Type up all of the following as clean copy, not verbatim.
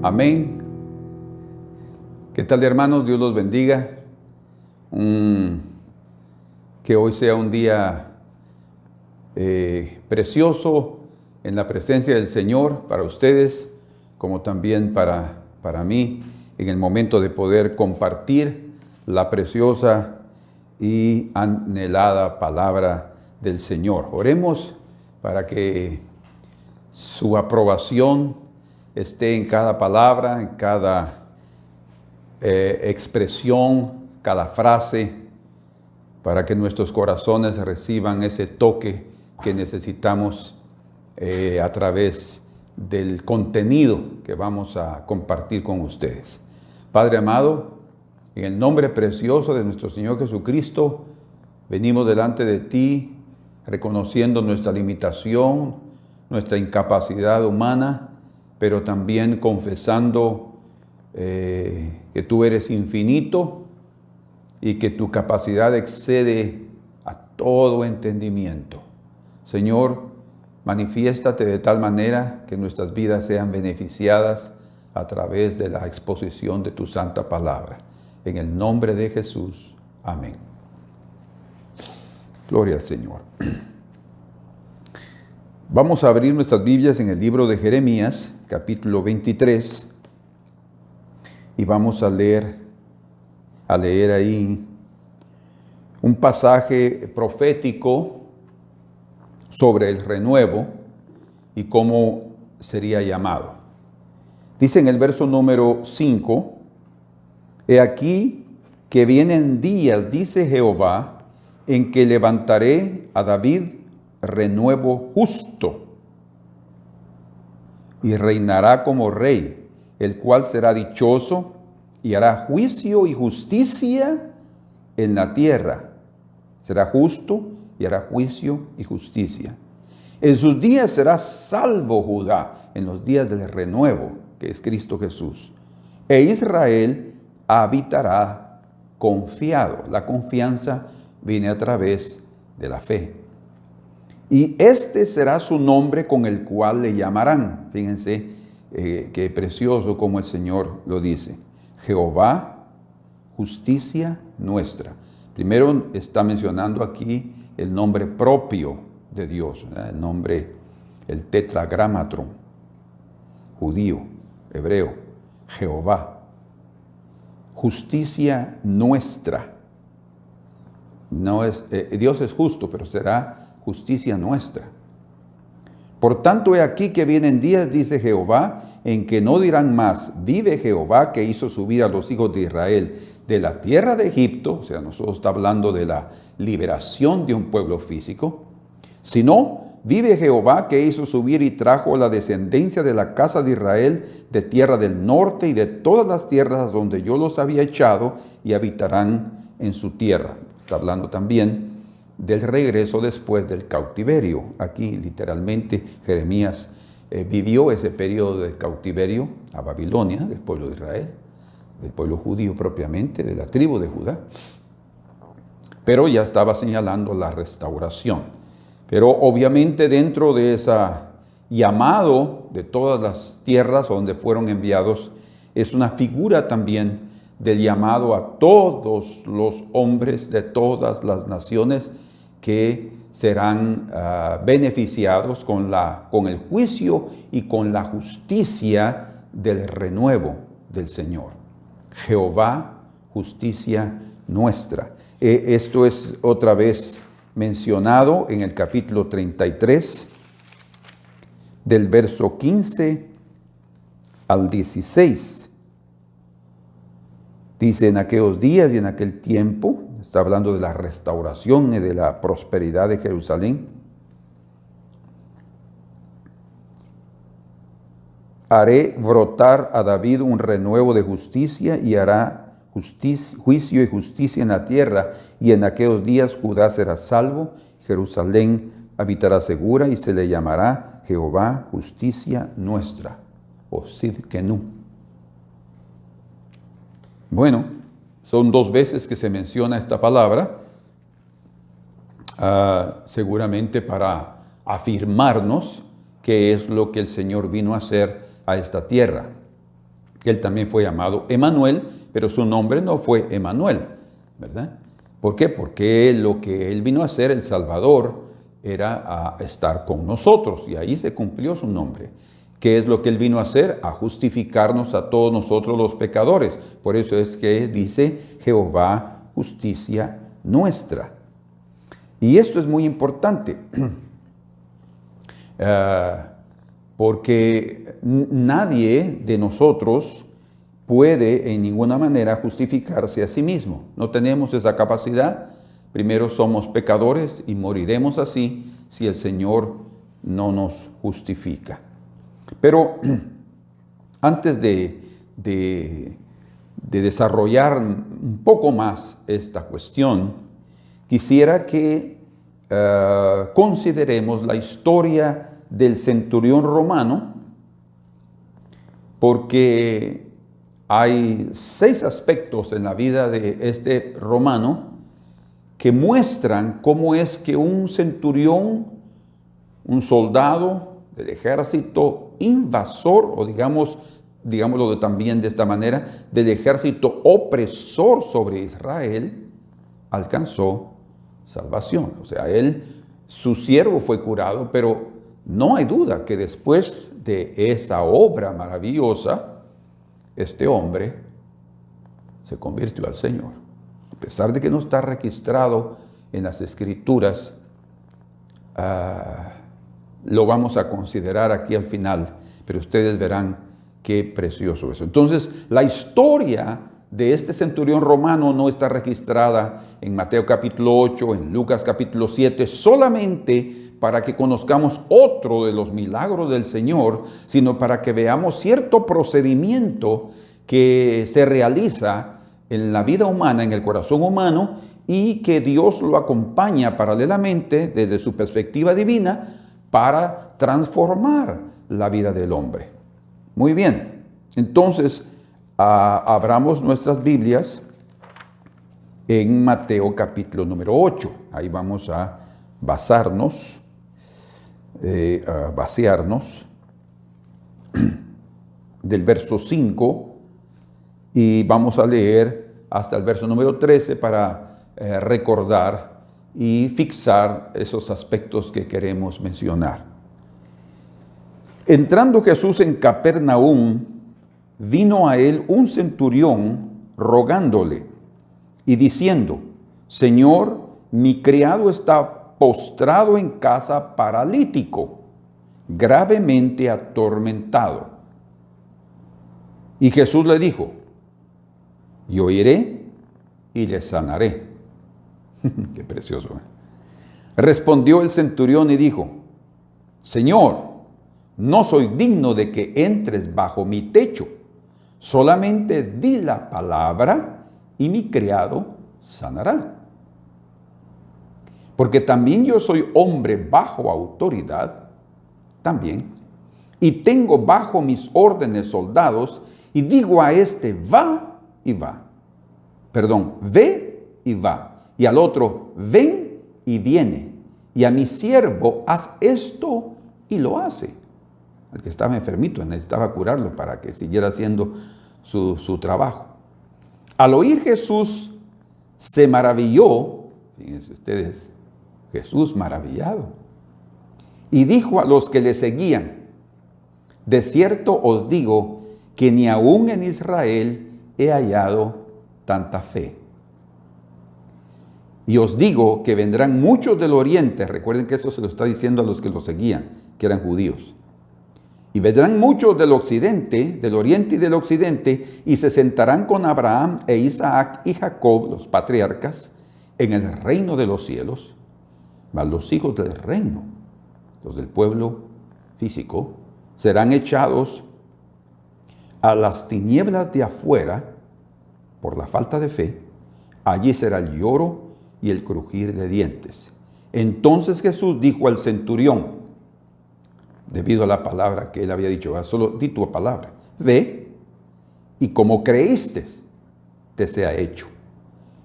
Amén. ¿Qué tal, hermanos? Dios los bendiga. Que hoy sea un día precioso en la presencia del Señor para ustedes, como también para mí, en el momento de poder compartir la preciosa y anhelada palabra del Señor. Oremos para que su aprobación esté en cada palabra, en cada expresión, cada frase, para que nuestros corazones reciban ese toque que necesitamos a través del contenido que vamos a compartir con ustedes. Padre amado, en el nombre precioso de nuestro Señor Jesucristo, venimos delante de ti reconociendo nuestra limitación, nuestra incapacidad humana, pero también confesando que tú eres infinito y que tu capacidad excede a todo entendimiento. Señor, manifiéstate de tal manera que nuestras vidas sean beneficiadas a través de la exposición de tu santa palabra. En el nombre de Jesús. Amén. Gloria al Señor. Vamos a abrir nuestras Biblias en el libro de Jeremías, capítulo 23, y vamos a leer ahí un pasaje profético sobre el renuevo y cómo sería llamado. Dice en el verso número 5, he aquí que vienen días, dice Jehová, en que levantaré a David renuevo justo, y reinará como rey, el cual será dichoso y hará juicio y justicia en la tierra. Será justo y hará juicio y justicia. En sus días será salvo Judá, en los días del renuevo, que es Cristo Jesús. E Israel habitará confiado. La confianza viene a través de la fe. Y este será su nombre con el cual le llamarán. Fíjense qué precioso como el Señor lo dice. Jehová, justicia nuestra. Primero está mencionando aquí el nombre propio de Dios, ¿verdad? El nombre, el tetragramatron, judío, hebreo, Jehová. Justicia nuestra. No es, Dios es justo, pero será justicia nuestra. Por tanto, he aquí que vienen días, dice Jehová, en que no dirán más, vive Jehová que hizo subir a los hijos de Israel de la tierra de Egipto, o sea, nosotros está hablando de la liberación de un pueblo físico, sino, vive Jehová que hizo subir y trajo la descendencia de la casa de Israel de tierra del norte y de todas las tierras donde yo los había echado y habitarán en su tierra. Está hablando también del regreso después del cautiverio. Aquí literalmente Jeremías vivió ese periodo del cautiverio a Babilonia, del pueblo de Israel, del pueblo judío propiamente, de la tribu de Judá. Pero ya estaba señalando la restauración. Pero obviamente dentro de ese llamado de todas las tierras donde fueron enviados, es una figura también del llamado a todos los hombres de todas las naciones que serán beneficiados con el juicio y con la justicia del renuevo del Señor. Jehová, justicia nuestra. Esto es otra vez mencionado en el capítulo 33, del verso 15 al 16. Dice, en aquellos días y en aquel tiempo, está hablando de la restauración y de la prosperidad de Jerusalén, haré brotar a David un renuevo de justicia y hará juicio y justicia en la tierra, y en aquellos días Judá será salvo, Jerusalén habitará segura y se le llamará Jehová, justicia nuestra. o Sidkenu. Bueno, son 2 veces que se menciona esta palabra, seguramente para afirmarnos qué es lo que el Señor vino a hacer a esta tierra. Él también fue llamado Emanuel, pero su nombre no fue Emanuel, ¿verdad? ¿Por qué? Porque lo que Él vino a hacer, el Salvador, era a estar con nosotros, y ahí se cumplió su nombre. ¿Qué es lo que Él vino a hacer? A justificarnos a todos nosotros los pecadores. Por eso es que dice Jehová, justicia nuestra. Y esto es muy importante, porque nadie de nosotros puede en ninguna manera justificarse a sí mismo. No tenemos esa capacidad. Primero somos pecadores y moriremos así si el Señor no nos justifica. Pero antes de desarrollar un poco más esta cuestión, quisiera que consideremos la historia del centurión romano, porque hay 6 aspectos en la vida de este romano que muestran cómo es que un centurión, un soldado del ejército invasor, o digámoslo también de esta manera, del ejército opresor sobre Israel, alcanzó salvación. O sea, su siervo fue curado, pero no hay duda que después de esa obra maravillosa, este hombre se convirtió al Señor. A pesar de que no está registrado en las Escrituras, lo vamos a considerar aquí al final, pero ustedes verán qué precioso eso. Entonces, la historia de este centurión romano no está registrada en Mateo capítulo 8, en Lucas capítulo 7, solamente para que conozcamos otro de los milagros del Señor, sino para que veamos cierto procedimiento que se realiza en la vida humana, en el corazón humano, y que Dios lo acompaña paralelamente desde su perspectiva divina para transformar la vida del hombre. Muy bien, entonces abramos nuestras Biblias en Mateo capítulo número 8. Ahí vamos a basarnos, vaciarnos del verso 5 y vamos a leer hasta el verso número 13 para recordar y fixar esos aspectos que queremos mencionar. Entrando Jesús en Capernaum, vino a él un centurión rogándole y diciendo: Señor, mi criado está postrado en casa paralítico, gravemente atormentado. Y Jesús le dijo: Yo iré y le sanaré. Qué precioso. Respondió el centurión y dijo: Señor, no soy digno de que entres bajo mi techo. Solamente di la palabra y mi criado sanará. Porque también yo soy hombre bajo autoridad, también, y tengo bajo mis órdenes soldados, y digo a este: va y va. Perdón, ve y va. Y al otro: ven y viene. Y a mi siervo: haz esto, y lo hace. El que estaba enfermito necesitaba curarlo para que siguiera haciendo su trabajo. Al oír Jesús, se maravilló. Fíjense ustedes, Jesús maravillado. Y dijo a los que le seguían: de cierto os digo que ni aún en Israel he hallado tanta fe. Y os digo que vendrán muchos del oriente. Recuerden que eso se lo está diciendo a los que lo seguían, que eran judíos. Y vendrán muchos del occidente, del oriente y del occidente, y se sentarán con Abraham e Isaac y Jacob, los patriarcas, en el reino de los cielos. Mas los hijos del reino, los del pueblo físico, serán echados a las tinieblas de afuera por la falta de fe. Allí será el lloro y el crujir de dientes. Entonces Jesús dijo al centurión: debido a la palabra que él había dicho. Solo di tu palabra. Ve, y como creíste, te sea hecho.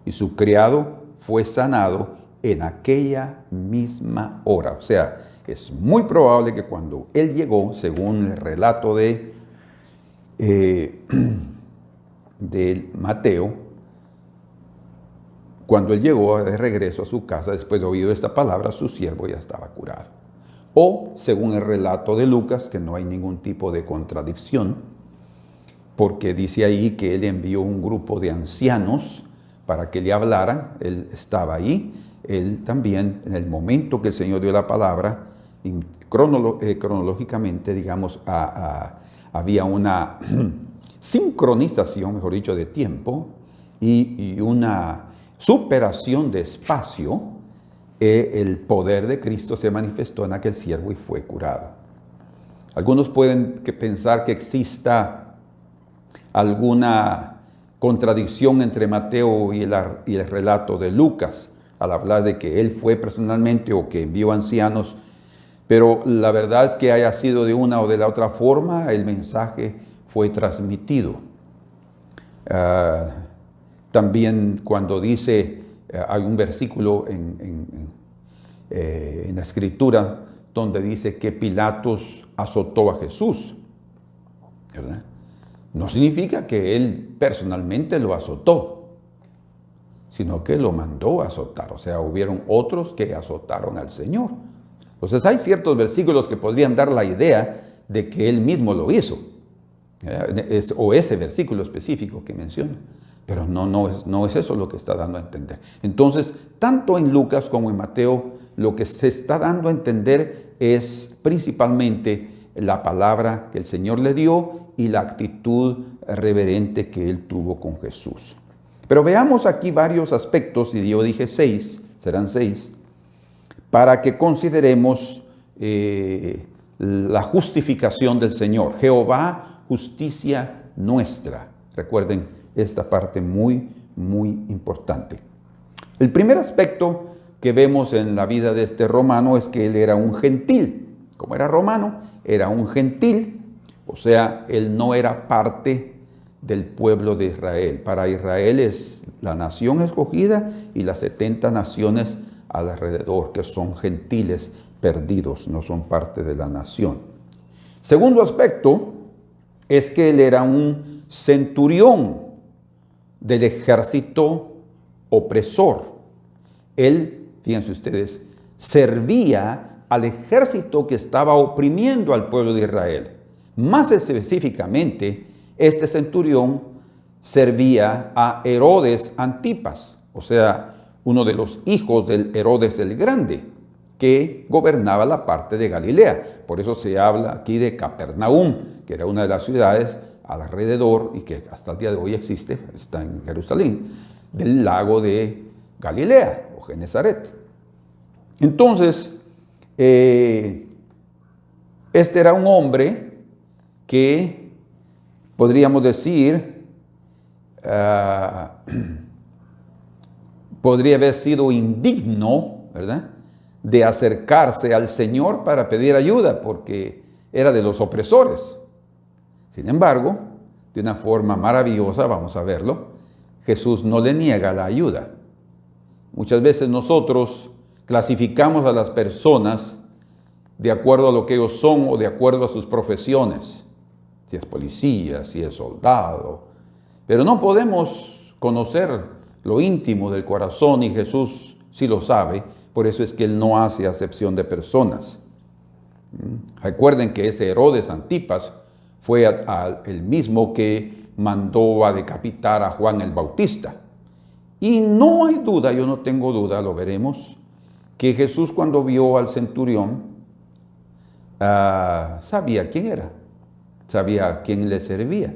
Y su criado fue sanado en aquella misma hora. O sea, es muy probable que cuando él llegó, según el relato de Mateo, cuando él llegó de regreso a su casa, después de oído esta palabra, su siervo ya estaba curado. O, según el relato de Lucas, que no hay ningún tipo de contradicción, porque dice ahí que él envió un grupo de ancianos para que le hablaran. Él estaba ahí. Él también, en el momento que el Señor dio la palabra, cronológicamente, digamos, había una sincronización, mejor dicho, de tiempo y una superación de espacio. El poder de Cristo se manifestó en aquel siervo y fue curado. Algunos pueden pensar que exista alguna contradicción entre Mateo y el relato de Lucas, al hablar de que él fue personalmente o que envió ancianos, pero la verdad es que haya sido de una o de la otra forma, el mensaje fue transmitido. También cuando dice, hay un versículo en la Escritura donde dice que Pilatos azotó a Jesús, ¿verdad? No significa que él personalmente lo azotó, sino que lo mandó a azotar. O sea, hubieron otros que azotaron al Señor. Entonces hay ciertos versículos que podrían dar la idea de que él mismo lo hizo, o ese versículo específico que menciona. Pero no es eso lo que está dando a entender. Entonces, tanto en Lucas como en Mateo, lo que se está dando a entender es principalmente la palabra que el Señor le dio y la actitud reverente que él tuvo con Jesús. Pero veamos aquí varios aspectos, y yo dije 6, serán 6, para que consideremos la justificación del Señor. Jehová, justicia nuestra. Recuerden esta parte muy, muy importante. El primer aspecto que vemos en la vida de este romano es que él era un gentil. Como era romano, era un gentil, o sea, él no era parte del pueblo de Israel. Para Israel es la nación escogida y las 70 naciones alrededor, que son gentiles perdidos, no son parte de la nación. Segundo aspecto es que él era un centurión del ejército opresor. Él, fíjense ustedes, servía al ejército que estaba oprimiendo al pueblo de Israel. Más específicamente, este centurión servía a Herodes Antipas, o sea, uno de los hijos del Herodes el Grande, que gobernaba la parte de Galilea. Por eso se habla aquí de Capernaum, que era una de las ciudades alrededor y que hasta el día de hoy existe, está en Jerusalén, del lago de Galilea o Genezaret. Entonces, este era un hombre que podríamos decir, podría haber sido indigno, ¿verdad?, de acercarse al Señor para pedir ayuda, porque era de los opresores. Sin embargo, de una forma maravillosa, vamos a verlo, Jesús no le niega la ayuda. Muchas veces nosotros clasificamos a las personas de acuerdo a lo que ellos son o de acuerdo a sus profesiones, si es policía, si es soldado, pero no podemos conocer lo íntimo del corazón, y Jesús sí lo sabe. Por eso es que él no hace acepción de personas. Recuerden que ese Herodes Antipas fue el mismo que mandó a decapitar a Juan el Bautista. Y no hay duda, yo no tengo duda, lo veremos, que Jesús, cuando vio al centurión, sabía quién era, sabía a quién le servía.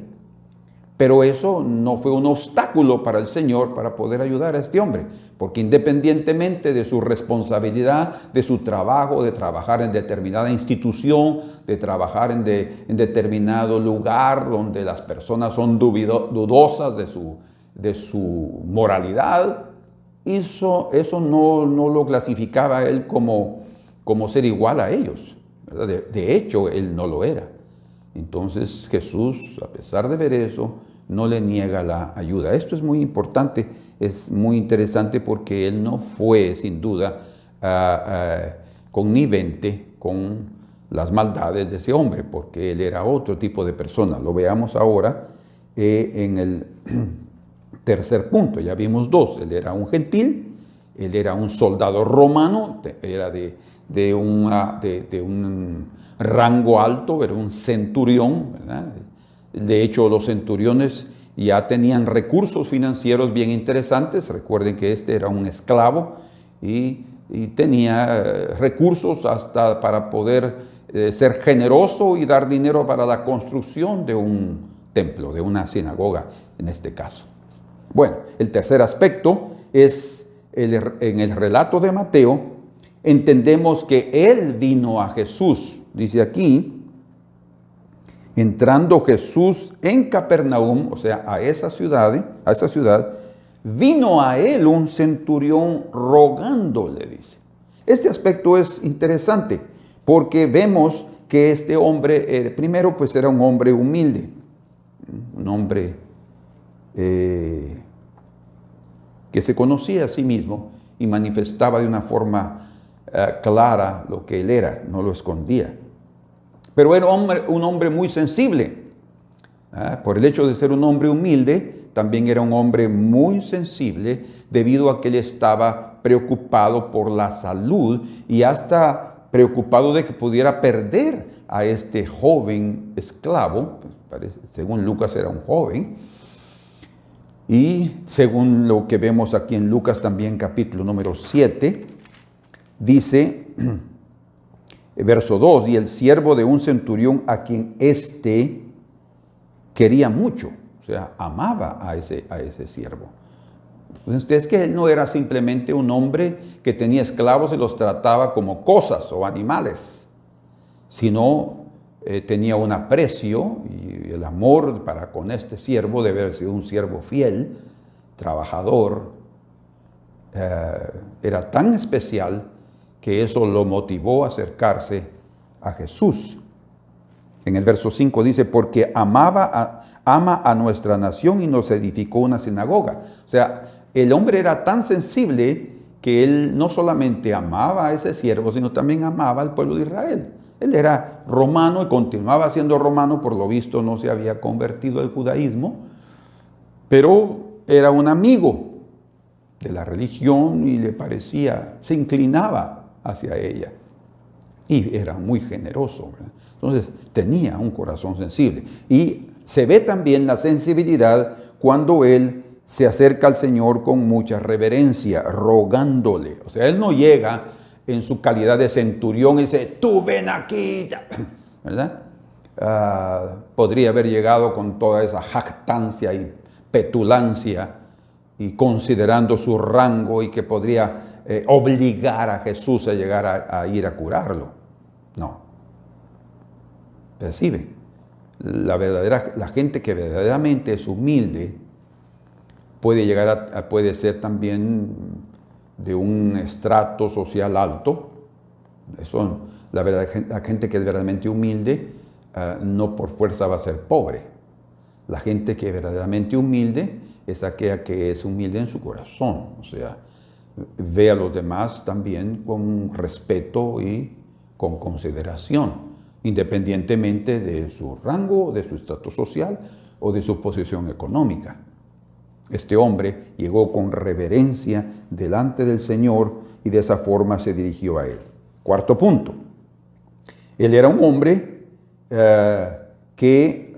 Pero eso no fue un obstáculo para el Señor para poder ayudar a este hombre, porque independientemente de su responsabilidad, de su trabajo, de trabajar en determinada institución, de trabajar en determinado lugar donde las personas son dudosas de su moralidad, eso no lo clasificaba a él como ser igual a ellos. ¿verdad? De hecho, él no lo era. Entonces Jesús, a pesar de ver eso, no le niega la ayuda. Esto es muy importante, es muy interesante porque él no fue, sin duda, connivente con las maldades de ese hombre, porque él era otro tipo de persona. Lo veamos ahora en el tercer punto. Ya vimos dos. Él era un gentil, él era un soldado romano, era de un rango alto, era un centurión, ¿verdad? De hecho, los centuriones ya tenían recursos financieros bien interesantes. Recuerden que este era un esclavo y tenía recursos hasta para poder ser generoso y dar dinero para la construcción de un templo, de una sinagoga en este caso. Bueno, el tercer aspecto es en el relato de Mateo, entendemos que él vino a Jesús. Dice aquí, entrando Jesús en Capernaum, o sea, a esa ciudad, vino a él un centurión rogándole, dice. Este aspecto es interesante porque vemos que este hombre, primero pues era un hombre humilde, un hombre que se conocía a sí mismo y manifestaba de una forma clara lo que él era, no lo escondía. Pero era un hombre muy sensible. Por el hecho de ser un hombre humilde, también era un hombre muy sensible debido a que él estaba preocupado por la salud y hasta preocupado de que pudiera perder a este joven esclavo. Según Lucas era un joven. Y según lo que vemos aquí en Lucas también capítulo número 7, dice, verso 2, y el siervo de un centurión a quien éste quería mucho, o sea, amaba a ese siervo. Entonces, es que él no era simplemente un hombre que tenía esclavos y los trataba como cosas o animales, sino tenía un aprecio y el amor para con este siervo debe haber sido un siervo fiel, trabajador. Era tan especial que eso lo motivó a acercarse a Jesús. En el verso 5 dice, porque ama a nuestra nación y nos edificó una sinagoga. O sea, el hombre era tan sensible que él no solamente amaba a ese siervo, sino también amaba al pueblo de Israel. Él era romano y continuaba siendo romano, por lo visto no se había convertido al judaísmo, pero era un amigo de la religión y le parecía, se inclinaba hacia ella y era muy generoso, ¿verdad? Entonces tenía un corazón sensible y se ve también la sensibilidad cuando él se acerca al Señor con mucha reverencia, rogándole. O sea, él no llega en su calidad de centurión y dice, tú ven aquí, ¿verdad? Podría haber llegado con toda esa jactancia y petulancia y considerando su rango y que podría obligar a Jesús a llegar a ir a curarlo. No. Percibe. La gente que verdaderamente es humilde puede ser también de un estrato social alto. La gente que es verdaderamente humilde no por fuerza va a ser pobre. La gente que es verdaderamente humilde es aquella que es humilde en su corazón. O sea, ve a los demás también con respeto y con consideración, independientemente de su rango, de su estatus social o de su posición económica. Este hombre llegó con reverencia delante del Señor y de esa forma se dirigió a él. Cuarto punto. Él era un hombre que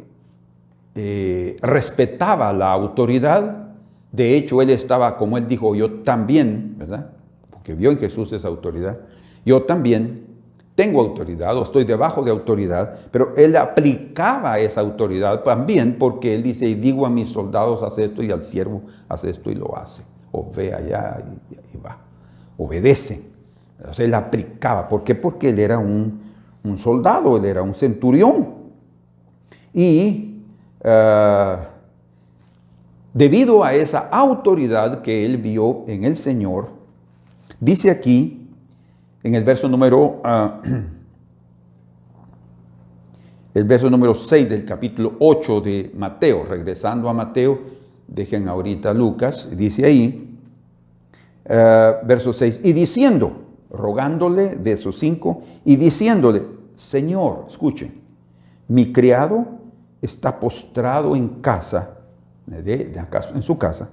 respetaba la autoridad. De hecho, él estaba, como él dijo, yo también, ¿verdad? Porque vio en Jesús esa autoridad. Yo también tengo autoridad o estoy debajo de autoridad, pero él aplicaba esa autoridad también porque él dice, y digo a mis soldados, haz esto, y al siervo, haz esto, y lo hace. O ve allá y va. Obedecen. O sea, él aplicaba. ¿Por qué? Porque él era un soldado, él era un centurión. Y debido a esa autoridad que él vio en el Señor, dice aquí, en el verso número el verso número 6 del capítulo 8 de Mateo. Regresando a Mateo, dejen ahorita Lucas, dice ahí, verso 6, y diciendo, rogándole, verso 5, y diciéndole, Señor, escuchen, mi criado está postrado en casa, en su casa,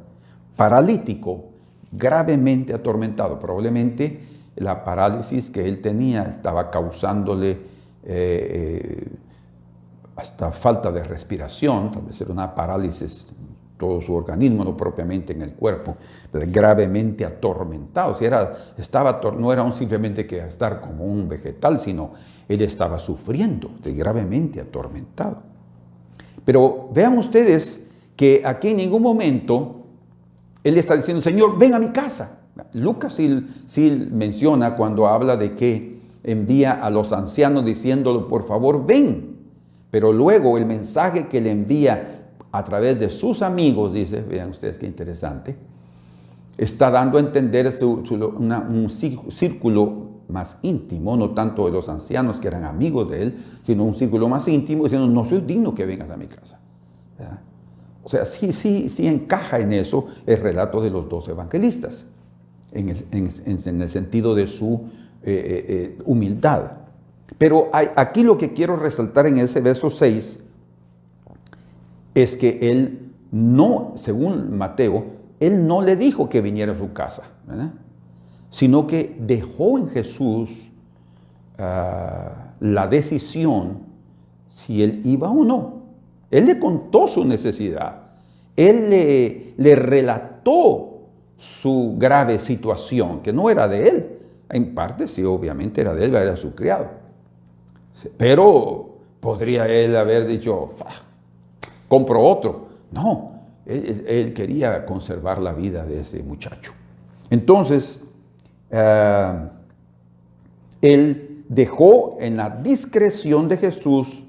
paralítico, gravemente atormentado. Probablemente la parálisis que él tenía estaba causándole hasta falta de respiración, tal vez era una parálisis todo su organismo, no propiamente en el cuerpo, pero gravemente atormentado. Si no era simplemente que estar como un vegetal, sino él estaba sufriendo, gravemente atormentado. Pero vean ustedes que aquí en ningún momento él está diciendo, Señor, ven a mi casa. Lucas sí menciona cuando habla de que envía a los ancianos diciéndole, por favor, ven. Pero luego el mensaje que le envía a través de sus amigos, dice, vean ustedes qué interesante, está dando a entender un círculo más íntimo, no tanto de los ancianos que eran amigos de él, sino un círculo más íntimo, diciendo, no soy digno que vengas a mi casa. ¿Verdad? O sea, sí encaja en eso el relato de los dos evangelistas, en el sentido de su humildad. Pero aquí lo que quiero resaltar en ese verso 6 es que él no, según Mateo, él no le dijo que viniera a su casa, ¿verdad? Sino que dejó en Jesús la decisión si él iba o no. Él le contó su necesidad, él le relató su grave situación, que no era de él. En parte sí, obviamente era de él, era su criado. Pero podría él haber dicho, compro otro. No, él quería conservar la vida de ese muchacho. Entonces, él dejó en la discreción de Jesús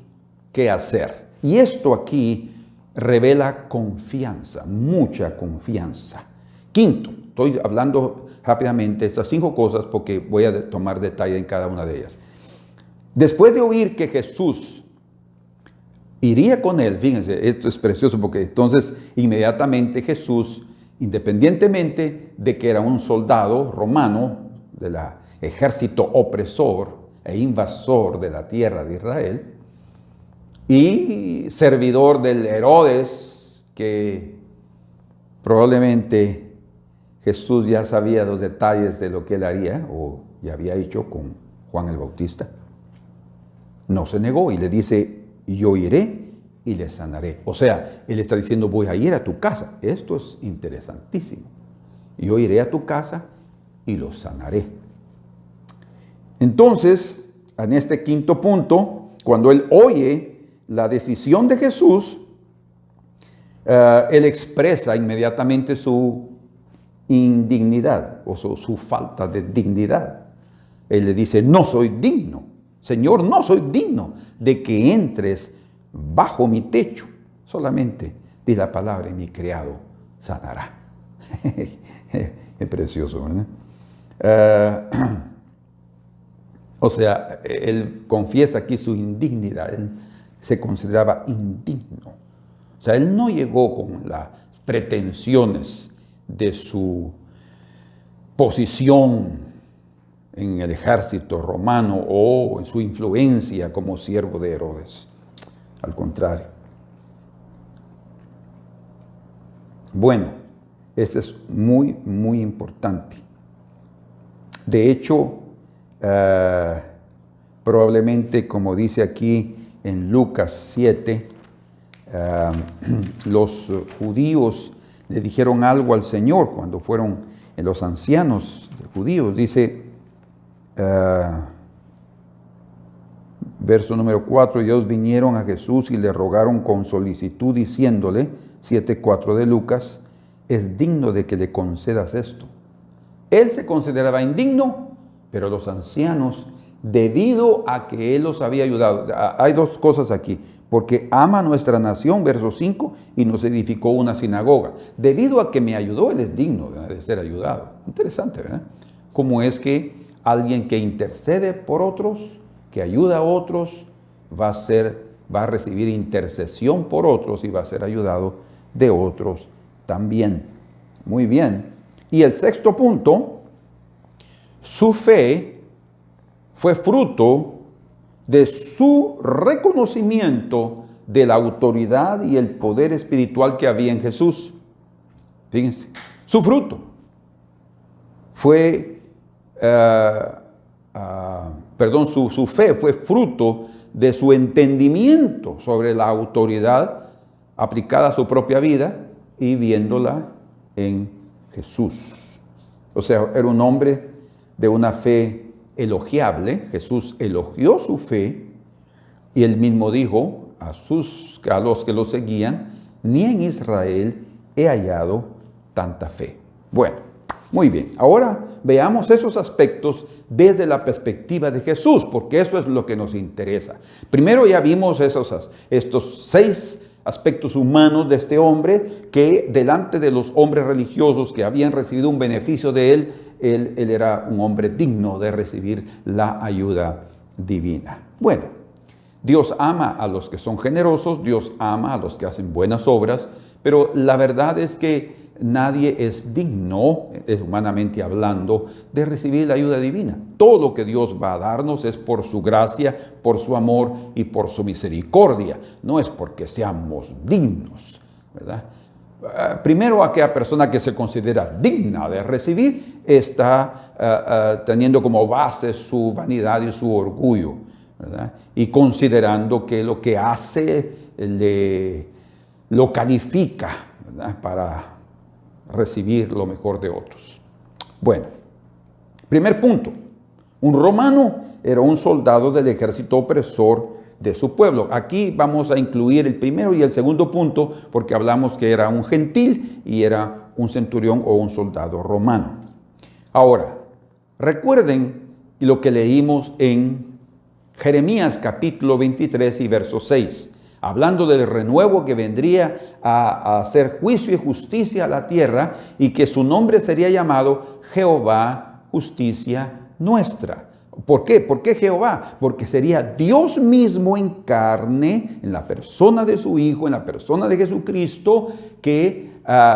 qué hacer. Y esto aquí revela confianza, mucha confianza. Quinto, estoy hablando rápidamente estas 5 cosas porque voy a tomar detalle en cada una de ellas. Después de oír que Jesús iría con él, fíjense, esto es precioso porque entonces inmediatamente Jesús, independientemente de que era un soldado romano del ejército opresor e invasor de la tierra de Israel y servidor del Herodes, que probablemente Jesús ya sabía los detalles de lo que él haría o ya había hecho con Juan el Bautista, no se negó y le dice, yo iré y le sanaré. O sea, él está diciendo, voy a ir a tu casa. Esto es interesantísimo. Yo iré a tu casa y lo sanaré. Entonces, en este quinto punto, cuando él oye la decisión de Jesús, él expresa inmediatamente su indignidad o su falta de dignidad. Él le dice, no soy digno. Señor, no soy digno de que entres bajo mi techo. Solamente di la palabra y mi criado sanará. Es precioso, ¿verdad? O sea, él confiesa aquí su indignidad. Él se consideraba indigno. O sea, él no llegó con las pretensiones de su posición en el ejército romano o en su influencia como siervo de Herodes. Al contrario. Bueno, eso es muy, muy importante. De hecho, probablemente, como dice aquí en Lucas 7, los judíos le dijeron algo al Señor cuando fueron los ancianos judíos. Dice, verso número 4, ellos vinieron a Jesús y le rogaron con solicitud diciéndole, 7:4 de Lucas, es digno de que le concedas esto. Él se consideraba indigno, pero los ancianos, debido a que él los había ayudado, hay 2 cosas aquí, porque ama nuestra nación, verso 5, y nos edificó una sinagoga. Debido a que me ayudó, él es digno de ser ayudado. Interesante, ¿verdad? Cómo es que alguien que intercede por otros, que ayuda a otros, va a ser va a recibir intercesión por otros y va a ser ayudado de otros también. Muy bien. Y el sexto punto, su fe fue fruto de su reconocimiento de la autoridad y el poder espiritual que había en Jesús. Fíjense, su fruto fue, su fe fue fruto de su entendimiento sobre la autoridad aplicada a su propia vida y viéndola en Jesús. O sea, era un hombre de una fe elogiable. Jesús elogió su fe y él mismo dijo a los que lo seguían: ni en Israel he hallado tanta fe. Bueno, muy bien. Ahora veamos esos aspectos desde la perspectiva de Jesús, porque eso es lo que nos interesa. Primero ya vimos estos 6 aspectos humanos de este hombre, que delante de los hombres religiosos que habían recibido un beneficio de él era un hombre digno de recibir la ayuda divina. Bueno, Dios ama a los que son generosos, Dios ama a los que hacen buenas obras, pero la verdad es que nadie es digno, humanamente hablando, de recibir la ayuda divina. Todo lo que Dios va a darnos es por su gracia, por su amor y por su misericordia. No es porque seamos dignos, ¿verdad? Primero, aquella persona que se considera digna de recibir está teniendo como base su vanidad y su orgullo, ¿verdad? Y considerando que lo que hace lo califica, ¿verdad?, para recibir lo mejor de otros. Bueno, primer punto. Un romano era un soldado del ejército opresor de su pueblo. Aquí vamos a incluir el primero y el segundo punto, porque hablamos que era un gentil y era un centurión o un soldado romano. Ahora, recuerden lo que leímos en Jeremías capítulo 23 y verso 6, hablando del renuevo que vendría a hacer juicio y justicia a la tierra, y que su nombre sería llamado Jehová, justicia nuestra. ¿Por qué? ¿Por qué Jehová? Porque sería Dios mismo en carne, en la persona de su Hijo, en la persona de Jesucristo, que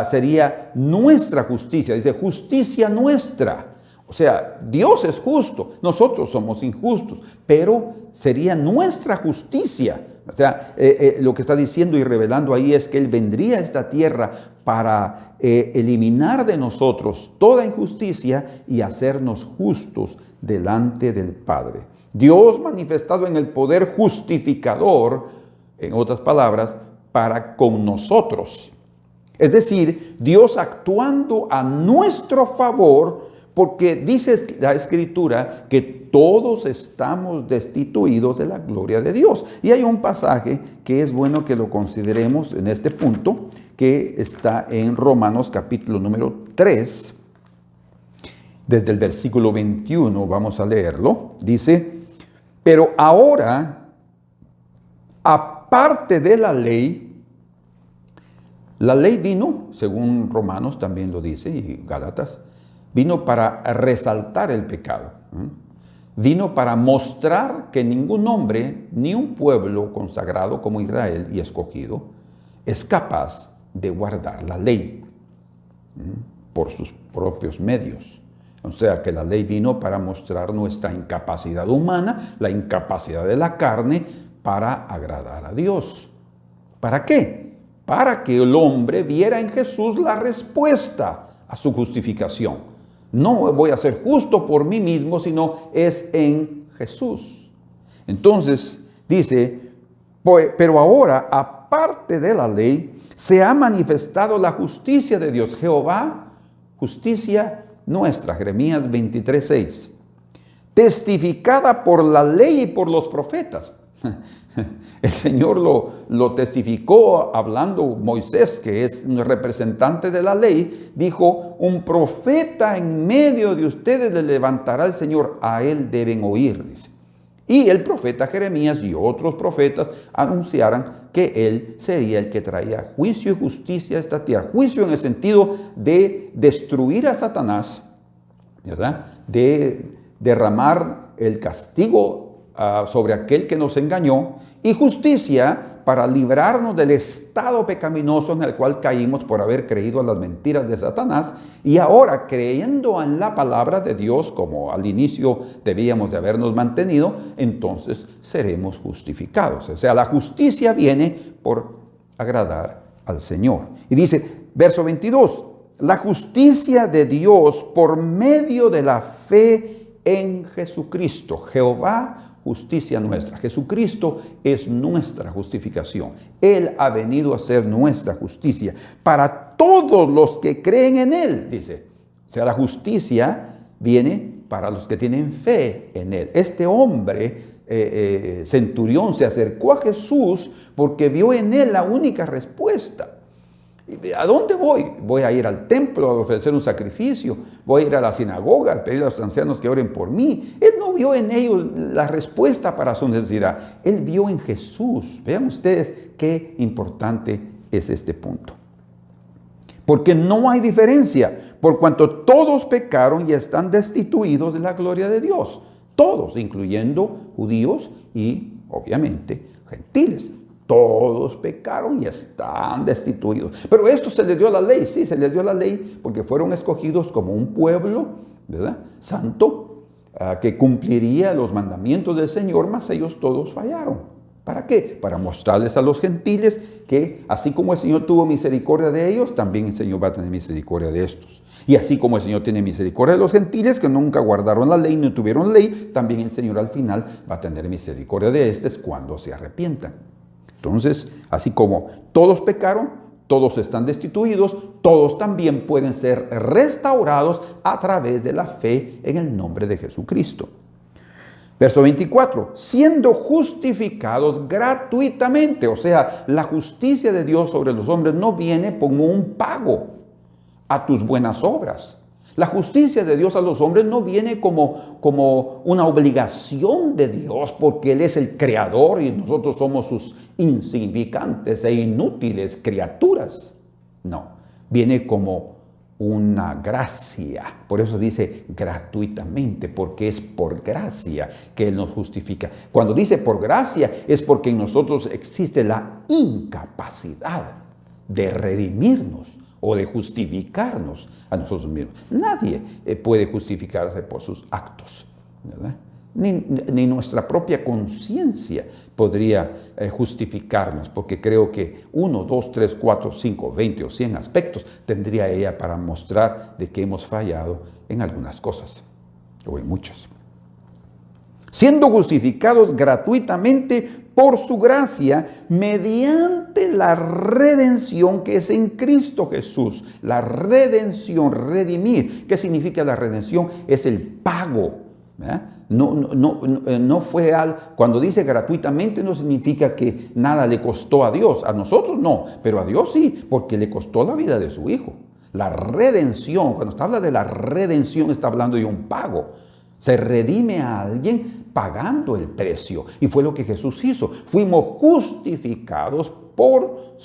sería nuestra justicia. Dice, justicia nuestra. O sea, Dios es justo, nosotros somos injustos, pero sería nuestra justicia. O sea, lo que está diciendo y revelando ahí es que Él vendría a esta tierra para eliminar de nosotros toda injusticia y hacernos justos delante del Padre. Dios manifestado en el poder justificador, en otras palabras, para con nosotros. Es decir, Dios actuando a nuestro favor, porque dice la Escritura que todos estamos destituidos de la gloria de Dios. Y hay un pasaje que es bueno que lo consideremos en este punto, que está en Romanos capítulo número 3, desde el versículo 21, vamos a leerlo. Dice, pero ahora, aparte de la ley vino, según Romanos también lo dice, y Gálatas, vino para resaltar el pecado. Vino para mostrar que ningún hombre, ni un pueblo consagrado como Israel y escogido, es capaz de guardar la ley por sus propios medios. O sea que la ley vino para mostrar nuestra incapacidad humana, la incapacidad de la carne para agradar a Dios. ¿Para qué? Para que el hombre viera en Jesús la respuesta a su justificación. No voy a ser justo por mí mismo, sino es en Jesús. Entonces dice, pero ahora, aparte de la ley, se ha manifestado la justicia de Dios. Jehová, justicia nuestra. Jeremías 23:6. Testificada por la ley y por los profetas. El Señor lo testificó hablando Moisés, que es un representante de la ley. Dijo, un profeta en medio de ustedes le levantará el Señor, a él deben oír, dice. Y el profeta Jeremías y otros profetas anunciaron que él sería el que traía juicio y justicia a esta tierra. Juicio en el sentido de destruir a Satanás, ¿verdad? De derramar el castigo sobre aquel que nos engañó, y justicia para librarnos del estado pecaminoso en el cual caímos por haber creído a las mentiras de Satanás, y ahora creyendo en la palabra de Dios, como al inicio debíamos de habernos mantenido, entonces seremos justificados. O sea, la justicia viene por agradar al Señor. Y dice, verso 22, la justicia de Dios por medio de la fe en Jesucristo. Jehová, justicia nuestra. Jesucristo es nuestra justificación. Él ha venido a ser nuestra justicia para todos los que creen en Él, dice. O sea, la justicia viene para los que tienen fe en Él. Este hombre, centurión, se acercó a Jesús porque vio en Él la única respuesta. ¿A dónde voy? Voy a ir al templo a ofrecer un sacrificio. Voy a ir a la sinagoga a pedir a los ancianos que oren por mí. Él no vio en ellos la respuesta para su necesidad. Él vio en Jesús. Vean ustedes qué importante es este punto. Porque no hay diferencia, por cuanto todos pecaron y están destituidos de la gloria de Dios. Todos, incluyendo judíos y, obviamente, gentiles. Todos pecaron y están destituidos. Pero esto se les dio la ley, sí, se les dio la ley porque fueron escogidos como un pueblo, ¿verdad?, santo, que cumpliría los mandamientos del Señor, mas ellos todos fallaron. ¿Para qué? Para mostrarles a los gentiles que así como el Señor tuvo misericordia de ellos, también el Señor va a tener misericordia de estos. Y así como el Señor tiene misericordia de los gentiles que nunca guardaron la ley, ni tuvieron ley, también el Señor al final va a tener misericordia de estos cuando se arrepientan. Entonces, así como todos pecaron, todos están destituidos, todos también pueden ser restaurados a través de la fe en el nombre de Jesucristo. Verso 24, siendo justificados gratuitamente, o sea, la justicia de Dios sobre los hombres no viene como un pago a tus buenas obras. La justicia de Dios a los hombres no viene como una obligación de Dios porque Él es el creador y nosotros somos sus insignificantes e inútiles criaturas. No, viene como una gracia. Por eso dice gratuitamente, porque es por gracia que Él nos justifica. Cuando dice por gracia es porque en nosotros existe la incapacidad de redimirnos o de justificarnos a nosotros mismos. Nadie puede justificarse por sus actos, ¿verdad? Ni nuestra propia conciencia podría justificarnos, porque creo que 1, 2, 3, 4, 5, 20 o 100 aspectos tendría ella para mostrar de que hemos fallado en algunas cosas, o en muchas. Siendo justificados gratuitamente por su gracia, mediante la redención que es en Cristo Jesús. La redención, redimir. ¿Qué significa la redención? Es el pago, ¿verdad? No fue cuando dice gratuitamente no significa que nada le costó a Dios. A nosotros no, pero a Dios sí, porque le costó la vida de su Hijo. La redención, cuando está habla de la redención, está hablando de un pago. Se redime a alguien pagando el precio. Y fue lo que Jesús hizo. Fuimos justificados por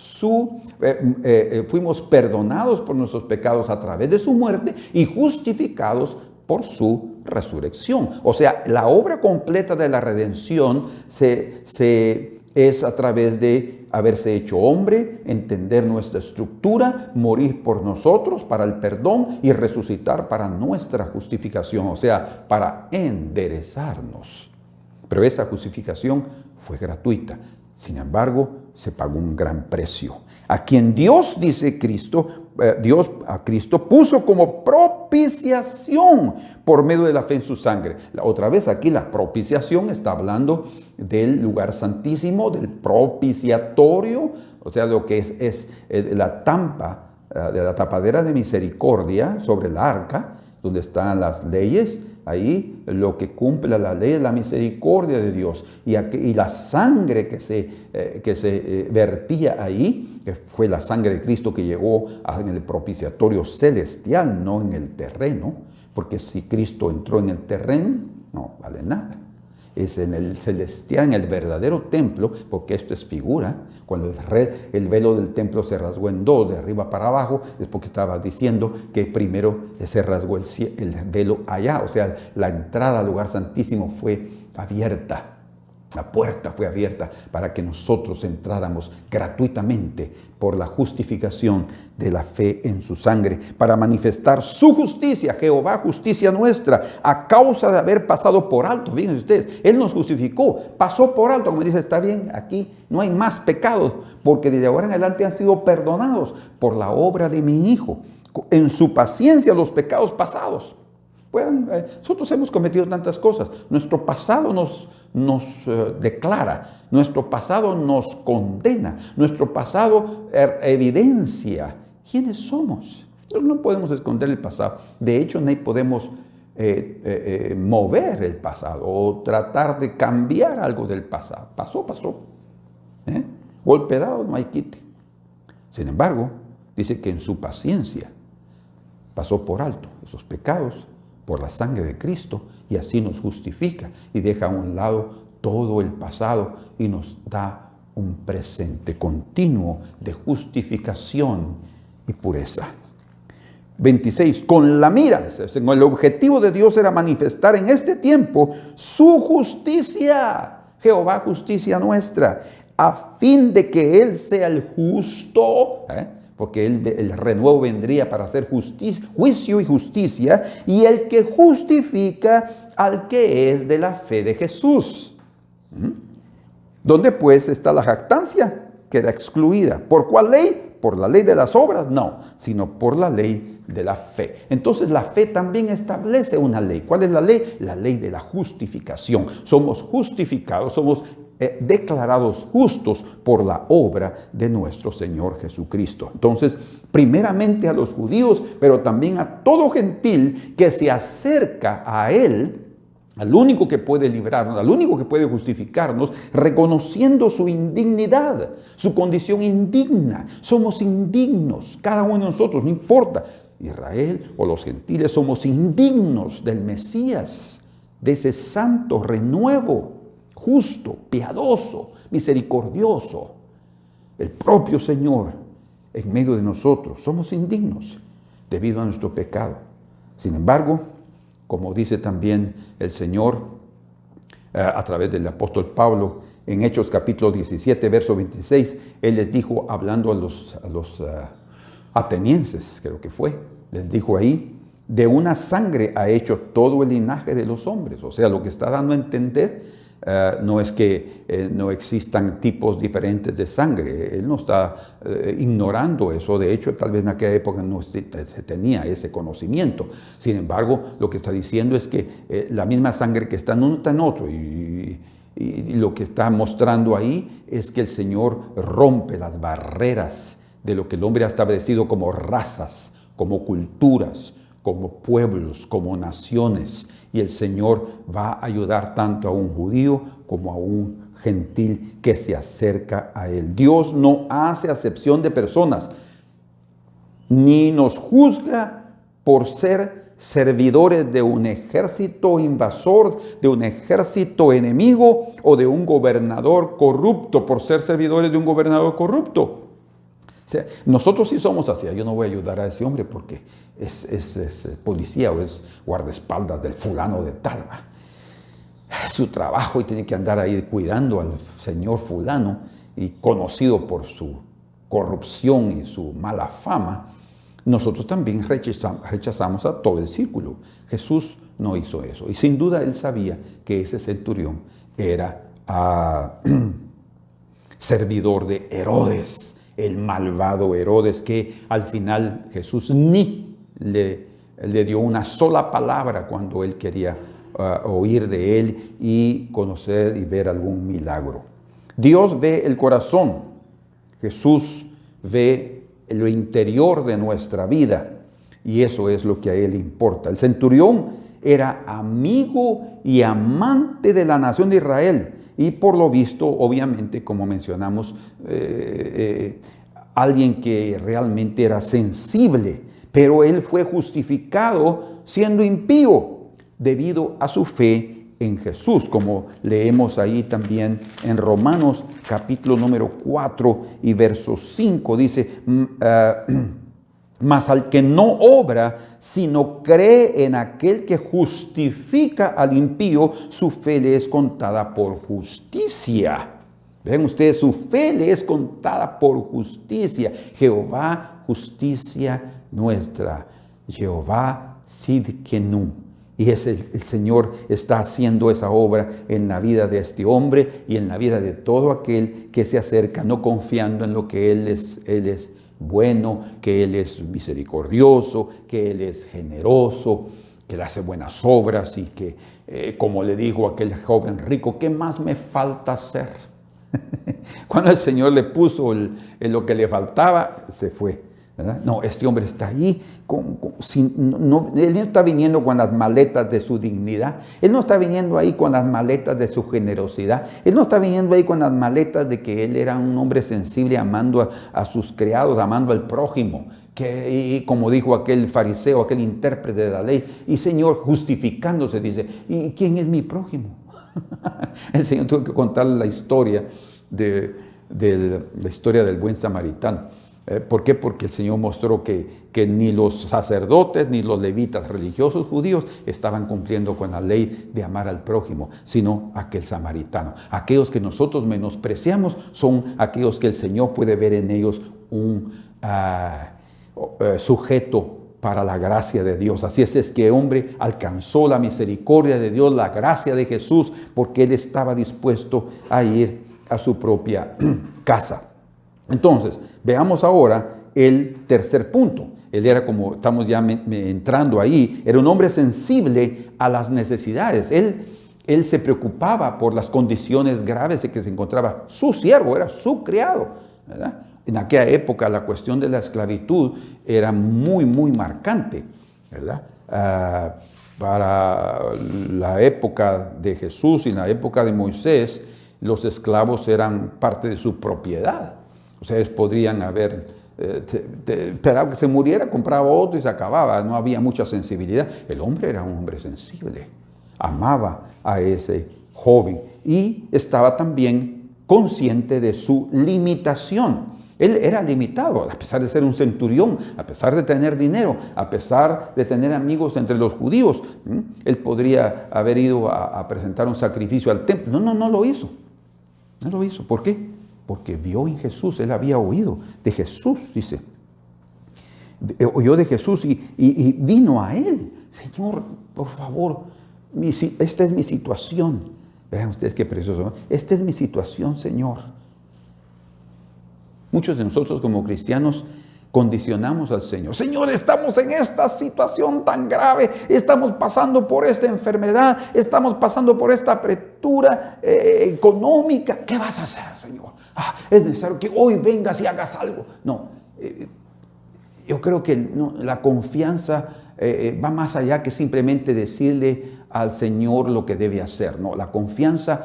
fuimos perdonados por nuestros pecados a través de su muerte y justificados por su resurrección. O sea, la obra completa de la redención es a través de haberse hecho hombre, entender nuestra estructura, morir por nosotros para el perdón y resucitar para nuestra justificación, o sea, para enderezarnos. Pero esa justificación fue gratuita. Sin embargo, se pagó un gran precio. A quien Dios, dice Cristo, Dios a Cristo puso como propiciación por medio de la fe en su sangre. Otra vez aquí la propiciación está hablando del lugar santísimo, del propiciatorio, o sea, lo que es la tampa, de la tapadera de misericordia sobre el arca, donde están las leyes. Ahí lo que cumple la ley es la misericordia de Dios. Y la sangre que se vertía ahí, que fue la sangre de Cristo que llegó en el propiciatorio celestial, no en el terreno. Porque si Cristo entró en el terreno, no vale nada. Es en el celestial, en el verdadero templo, porque esto es figura. Cuando el velo del templo se rasgó en dos, de arriba para abajo, es porque estaba diciendo que primero se rasgó el velo allá. O sea, la entrada al lugar santísimo fue abierta. La puerta fue abierta para que nosotros entráramos gratuitamente por la justificación de la fe en su sangre, para manifestar su justicia, Jehová, justicia nuestra, a causa de haber pasado por alto. Fíjense ustedes, Él nos justificó, pasó por alto, como dice, está bien, aquí no hay más pecados, porque desde ahora en adelante han sido perdonados por la obra de mi Hijo, en su paciencia los pecados pasados. Nosotros hemos cometido tantas cosas. Nuestro pasado nos declara, nuestro pasado nos condena, nuestro pasado evidencia quiénes somos. No podemos esconder el pasado. De hecho, ni podemos mover el pasado o tratar de cambiar algo del pasado. Pasó. Golpe dado, no hay quite. Sin embargo, dice que en su paciencia pasó por alto esos pecados por la sangre de Cristo, y así nos justifica y deja a un lado todo el pasado y nos da un presente continuo de justificación y pureza. 26, con la mira, el objetivo de Dios era manifestar en este tiempo su justicia, Jehová, justicia nuestra, a fin de que Él sea el justo, porque el renuevo vendría para hacer juicio y justicia, y el que justifica al que es de la fe de Jesús. ¿Dónde pues está la jactancia? Queda excluida. ¿Por cuál ley? ¿Por la ley de las obras? No, sino por la ley de la fe. Entonces la fe también establece una ley. ¿Cuál es la ley? La ley de la justificación. Somos justificados, somos declarados justos por la obra de nuestro Señor Jesucristo. Entonces, primeramente a los judíos, pero también a todo gentil que se acerca a Él, al único que puede librarnos, al único que puede justificarnos, reconociendo su indignidad, su condición indigna. Somos indignos, cada uno de nosotros, no importa, Israel o los gentiles, somos indignos del Mesías, de ese santo renuevo, justo, piadoso, misericordioso. El propio Señor en medio de nosotros. Somos indignos debido a nuestro pecado. Sin embargo, como dice también el Señor a través del apóstol Pablo en Hechos capítulo 17, verso 26, Él les dijo, hablando a los atenienses, creo que fue, les dijo ahí, de una sangre ha hecho todo el linaje de los hombres. O sea, lo que está dando a entender no es que no existan tipos diferentes de sangre. Él no está ignorando eso. De hecho, tal vez en aquella época no se tenía ese conocimiento. Sin embargo, lo que está diciendo es que la misma sangre que está en uno está en otro. Y lo que está mostrando ahí es que el Señor rompe las barreras de lo que el hombre ha establecido como razas, como culturas, como pueblos, como naciones. Y el Señor va a ayudar tanto a un judío como a un gentil que se acerca a Él. Dios no hace acepción de personas, ni nos juzga por ser servidores de un ejército invasor, de un ejército enemigo o de un gobernador corrupto, por ser servidores de un gobernador corrupto. O sea, nosotros sí somos así. Yo no voy a ayudar a ese hombre porque es policía o es guardaespaldas del fulano de tal. Es su trabajo y tiene que andar ahí cuidando al señor fulano, y conocido por su corrupción y su mala fama. Nosotros también rechazamos a todo el círculo. Jesús no hizo eso. Y sin duda Él sabía que ese centurión era servidor de Herodes, el malvado Herodes, que al final Jesús ni le dio una sola palabra cuando Él quería oír de Él y conocer y ver algún milagro. Dios ve el corazón. Jesús ve lo interior de nuestra vida, y eso es lo que a Él importa. El centurión era amigo y amante de la nación de Israel, y por lo visto, obviamente, como mencionamos, alguien que realmente era sensible, pero él fue justificado siendo impío debido a su fe en Jesús, como leemos ahí también en Romanos capítulo número 4 y verso 5, dice, Mas al que no obra, sino cree en aquel que justifica al impío, su fe le es contada por justicia. Ven ustedes, su fe le es contada por justicia. Jehová, justicia nuestra. Jehová Sidkenu. Y el Señor está haciendo esa obra en la vida de este hombre y en la vida de todo aquel que se acerca, no confiando en lo que Él es bueno, que Él es misericordioso, que Él es generoso, que Él hace buenas obras y que, como le dijo aquel joven rico, ¿qué más me falta hacer? Cuando el Señor le puso lo que le faltaba, se fue, ¿verdad? No, este hombre está ahí, él no está viniendo con las maletas de su dignidad, él no está viniendo ahí con las maletas de su generosidad, él no está viniendo ahí con las maletas de que él era un hombre sensible, amando a sus criados, amando al prójimo, y como dijo aquel fariseo, aquel intérprete de la ley, y Señor, justificándose, dice, ¿y quién es mi prójimo? El Señor tuvo que contarle la historia la historia del buen samaritano. ¿Por qué? Porque el Señor mostró que ni los sacerdotes ni los levitas religiosos judíos estaban cumpliendo con la ley de amar al prójimo, sino aquel samaritano. Aquellos que nosotros menospreciamos son aquellos que el Señor puede ver en ellos un sujeto para la gracia de Dios. Así es que hombre alcanzó la misericordia de Dios, la gracia de Jesús, porque él estaba dispuesto a ir a su propia casa. Entonces, veamos ahora el tercer punto. Él era, como estamos ya entrando ahí, era un hombre sensible a las necesidades. Él se preocupaba por las condiciones graves en que se encontraba su siervo, era su criado, ¿verdad? En aquella época la cuestión de la esclavitud era muy, muy marcante, ¿verdad? Para la época de Jesús y la época de Moisés, los esclavos eran parte de su propiedad. Ustedes podrían haber esperado que se muriera, compraba otro y se acababa. No había mucha sensibilidad. El hombre era un hombre sensible. Amaba a ese joven y estaba también consciente de su limitación. Él era limitado, a pesar de ser un centurión, a pesar de tener dinero, a pesar de tener amigos entre los judíos. Él podría haber ido a presentar un sacrificio al templo. No lo hizo. No lo hizo. ¿Por qué? Porque vio en Jesús, él había oído de Jesús, dice. Oyó de Jesús y vino a él. Señor, por favor, esta es mi situación. Vean ustedes qué precioso, ¿no? Esta es mi situación, Señor. Muchos de nosotros como cristianos condicionamos al Señor. Señor, estamos en esta situación tan grave, estamos pasando por esta enfermedad, estamos pasando por esta apretura económica. ¿Qué vas a hacer, Señor? Es necesario que hoy vengas y hagas algo. No, yo creo que la confianza va más allá que simplemente decirle al Señor lo que debe hacer. No, la confianza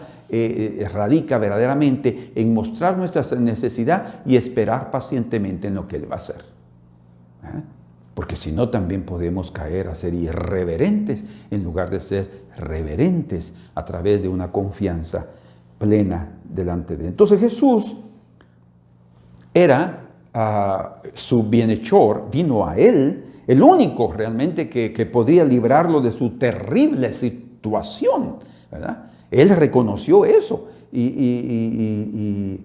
radica verdaderamente en mostrar nuestra necesidad y esperar pacientemente en lo que Él va a hacer. Porque si no, también podemos caer a ser irreverentes en lugar de ser reverentes a través de una confianza plena delante de Él. Entonces Jesús era su bienhechor, vino a Él, el único realmente que podía librarlo de su terrible situación, ¿verdad? Él reconoció eso y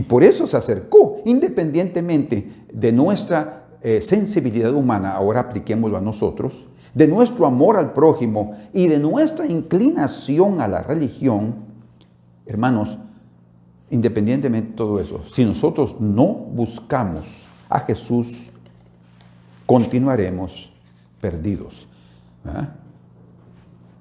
por eso se acercó, independientemente de nuestra sensibilidad humana. Ahora apliquémoslo a nosotros, de nuestro amor al prójimo y de nuestra inclinación a la religión. Hermanos, independientemente de todo eso, si nosotros no buscamos a Jesús, continuaremos perdidos.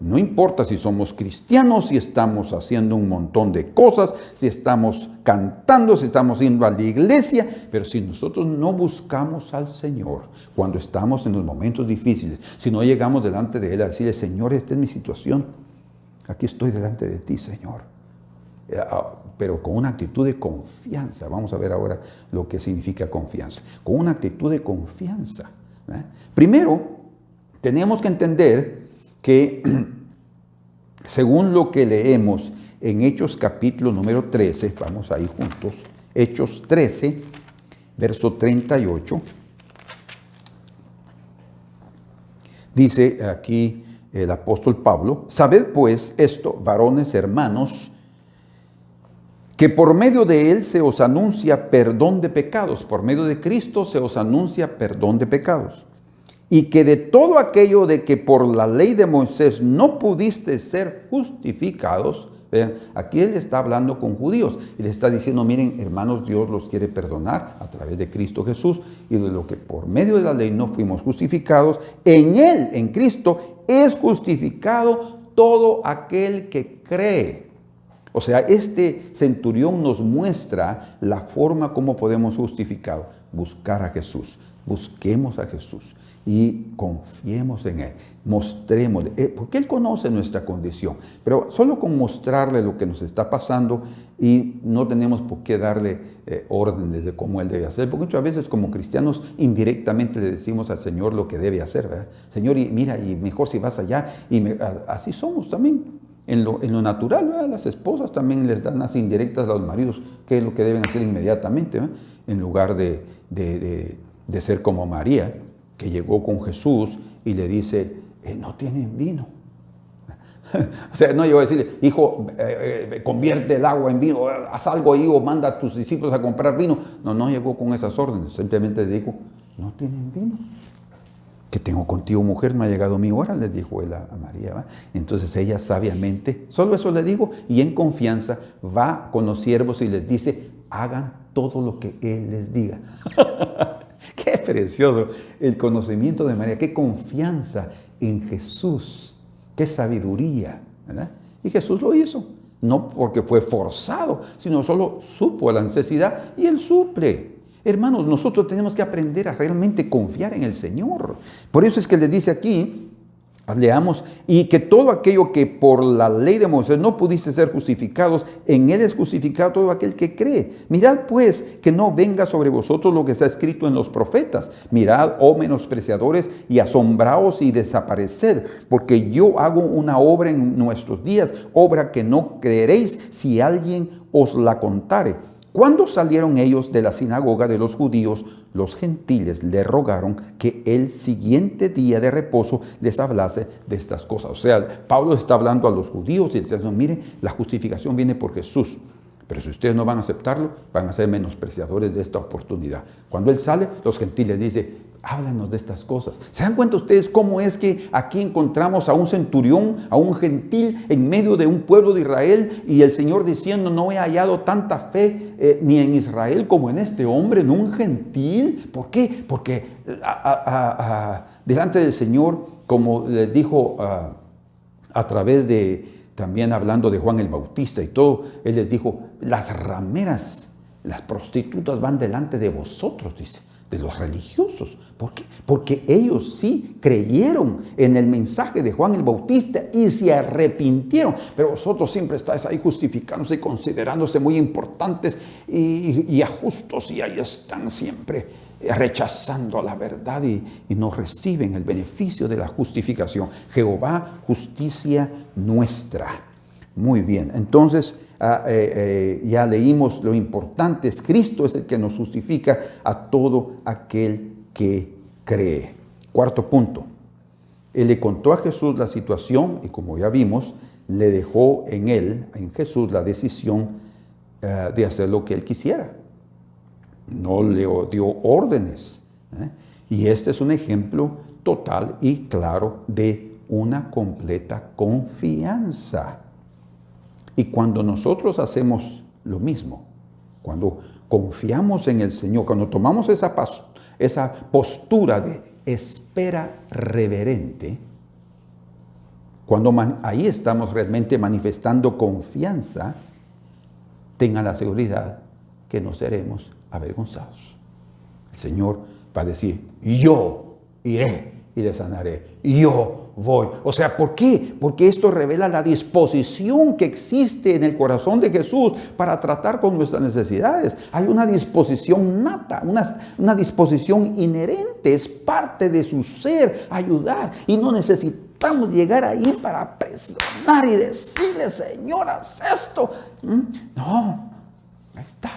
No importa si somos cristianos, si estamos haciendo un montón de cosas, si estamos cantando, si estamos yendo a la iglesia, pero si nosotros no buscamos al Señor cuando estamos en los momentos difíciles, si no llegamos delante de Él a decirle, Señor, esta es mi situación, aquí estoy delante de ti, Señor. Pero con una actitud de confianza. Vamos a ver ahora lo que significa confianza. Con una actitud de confianza. Primero, tenemos que entender que según lo que leemos en Hechos capítulo número 13, vamos ahí juntos, Hechos 13, verso 38, Dice aquí el apóstol Pablo: sabed pues esto, varones hermanos, que por medio de él se os anuncia perdón de pecados, por medio de Cristo se os anuncia perdón de pecados, y que de todo aquello de que por la ley de Moisés no pudiste ser justificados. Vean, aquí él está hablando con judíos y les está diciendo: miren, hermanos, Dios los quiere perdonar a través de Cristo Jesús, y de lo que por medio de la ley no fuimos justificados, en él, en Cristo, es justificado todo aquel que cree. O sea, este centurión nos muestra la forma como podemos justificar: buscar a Jesús. Busquemos a Jesús y confiemos en Él, mostrémosle, porque Él conoce nuestra condición, pero solo con mostrarle lo que nos está pasando, y no tenemos por qué darle órdenes de cómo Él debe hacer, porque muchas veces como cristianos indirectamente le decimos al Señor lo que debe hacer, ¿verdad? Señor, y mira, y mejor si vas allá, así somos también. En lo natural, ¿verdad? Las esposas también les dan las indirectas a los maridos qué es lo que deben hacer inmediatamente, ¿verdad? En lugar de ser como María, que llegó con Jesús y le dice: no tienen vino. O sea, no llegó a decirle: hijo, convierte el agua en vino, haz algo ahí, o manda a tus discípulos a comprar vino. No llegó con esas órdenes, simplemente le dijo: no tienen vino. ¿Qué tengo contigo, mujer? No ha llegado mi hora, le dijo él a María, ¿va? Entonces ella sabiamente, solo eso le dijo, y en confianza va con los siervos y les dice: hagan todo lo que Él les diga. Qué precioso el conocimiento de María, qué confianza en Jesús, qué sabiduría, ¿verdad? Y Jesús lo hizo, no porque fue forzado, sino solo supo la necesidad y Él suple. Hermanos, nosotros tenemos que aprender a realmente confiar en el Señor. Por eso es que les dice aquí, leamos: y que todo aquello que por la ley de Moisés no pudiste ser justificados, en él es justificado todo aquel que cree. Mirad pues que no venga sobre vosotros lo que está escrito en los profetas. Mirad, oh menospreciadores, y asombraos y desapareced, porque yo hago una obra en nuestros días, obra que no creeréis si alguien os la contare. Cuando salieron ellos de la sinagoga de los judíos, los gentiles le rogaron que el siguiente día de reposo les hablase de estas cosas. O sea, Pablo está hablando a los judíos y les está diciendo: miren, la justificación viene por Jesús, pero si ustedes no van a aceptarlo, van a ser menospreciadores de esta oportunidad. Cuando él sale, los gentiles dicen: háblanos de estas cosas. ¿Se dan cuenta ustedes cómo es que aquí encontramos a un centurión, a un gentil en medio de un pueblo de Israel, y el Señor diciendo: no he hallado tanta fe ni en Israel como en este hombre, en un gentil? ¿Por qué? Porque delante del Señor, como les dijo a través de, también hablando de Juan el Bautista y todo, Él les dijo: las rameras, las prostitutas van delante de vosotros, dice, de los religiosos. ¿Por qué? Porque ellos sí creyeron en el mensaje de Juan el Bautista y se arrepintieron. Pero vosotros siempre estáis ahí justificándose y considerándose muy importantes y justos, y ahí están siempre rechazando la verdad y no reciben el beneficio de la justificación. Jehová, justicia nuestra. Muy bien, entonces ya leímos lo importante: es Cristo es el que nos justifica a todo aquel que cree. Cuarto punto: Él le contó a Jesús la situación y, como ya vimos, le dejó en él, en Jesús, la decisión de hacer lo que él quisiera. No le dio órdenes. Y este es un ejemplo total y claro de una completa confianza. Y cuando nosotros hacemos lo mismo, cuando confiamos en el Señor, cuando tomamos esa postura de espera reverente, cuando ahí estamos realmente manifestando confianza, tengan la seguridad que no seremos avergonzados. El Señor va a decir: yo iré y le sanaré, yo voy. O sea, ¿por qué? Porque esto revela la disposición que existe en el corazón de Jesús para tratar con nuestras necesidades. Hay una disposición nata, una disposición inherente, es parte de su ser ayudar, y no necesitamos llegar ahí para presionar y decirle: Señor, haz esto. No, ahí está.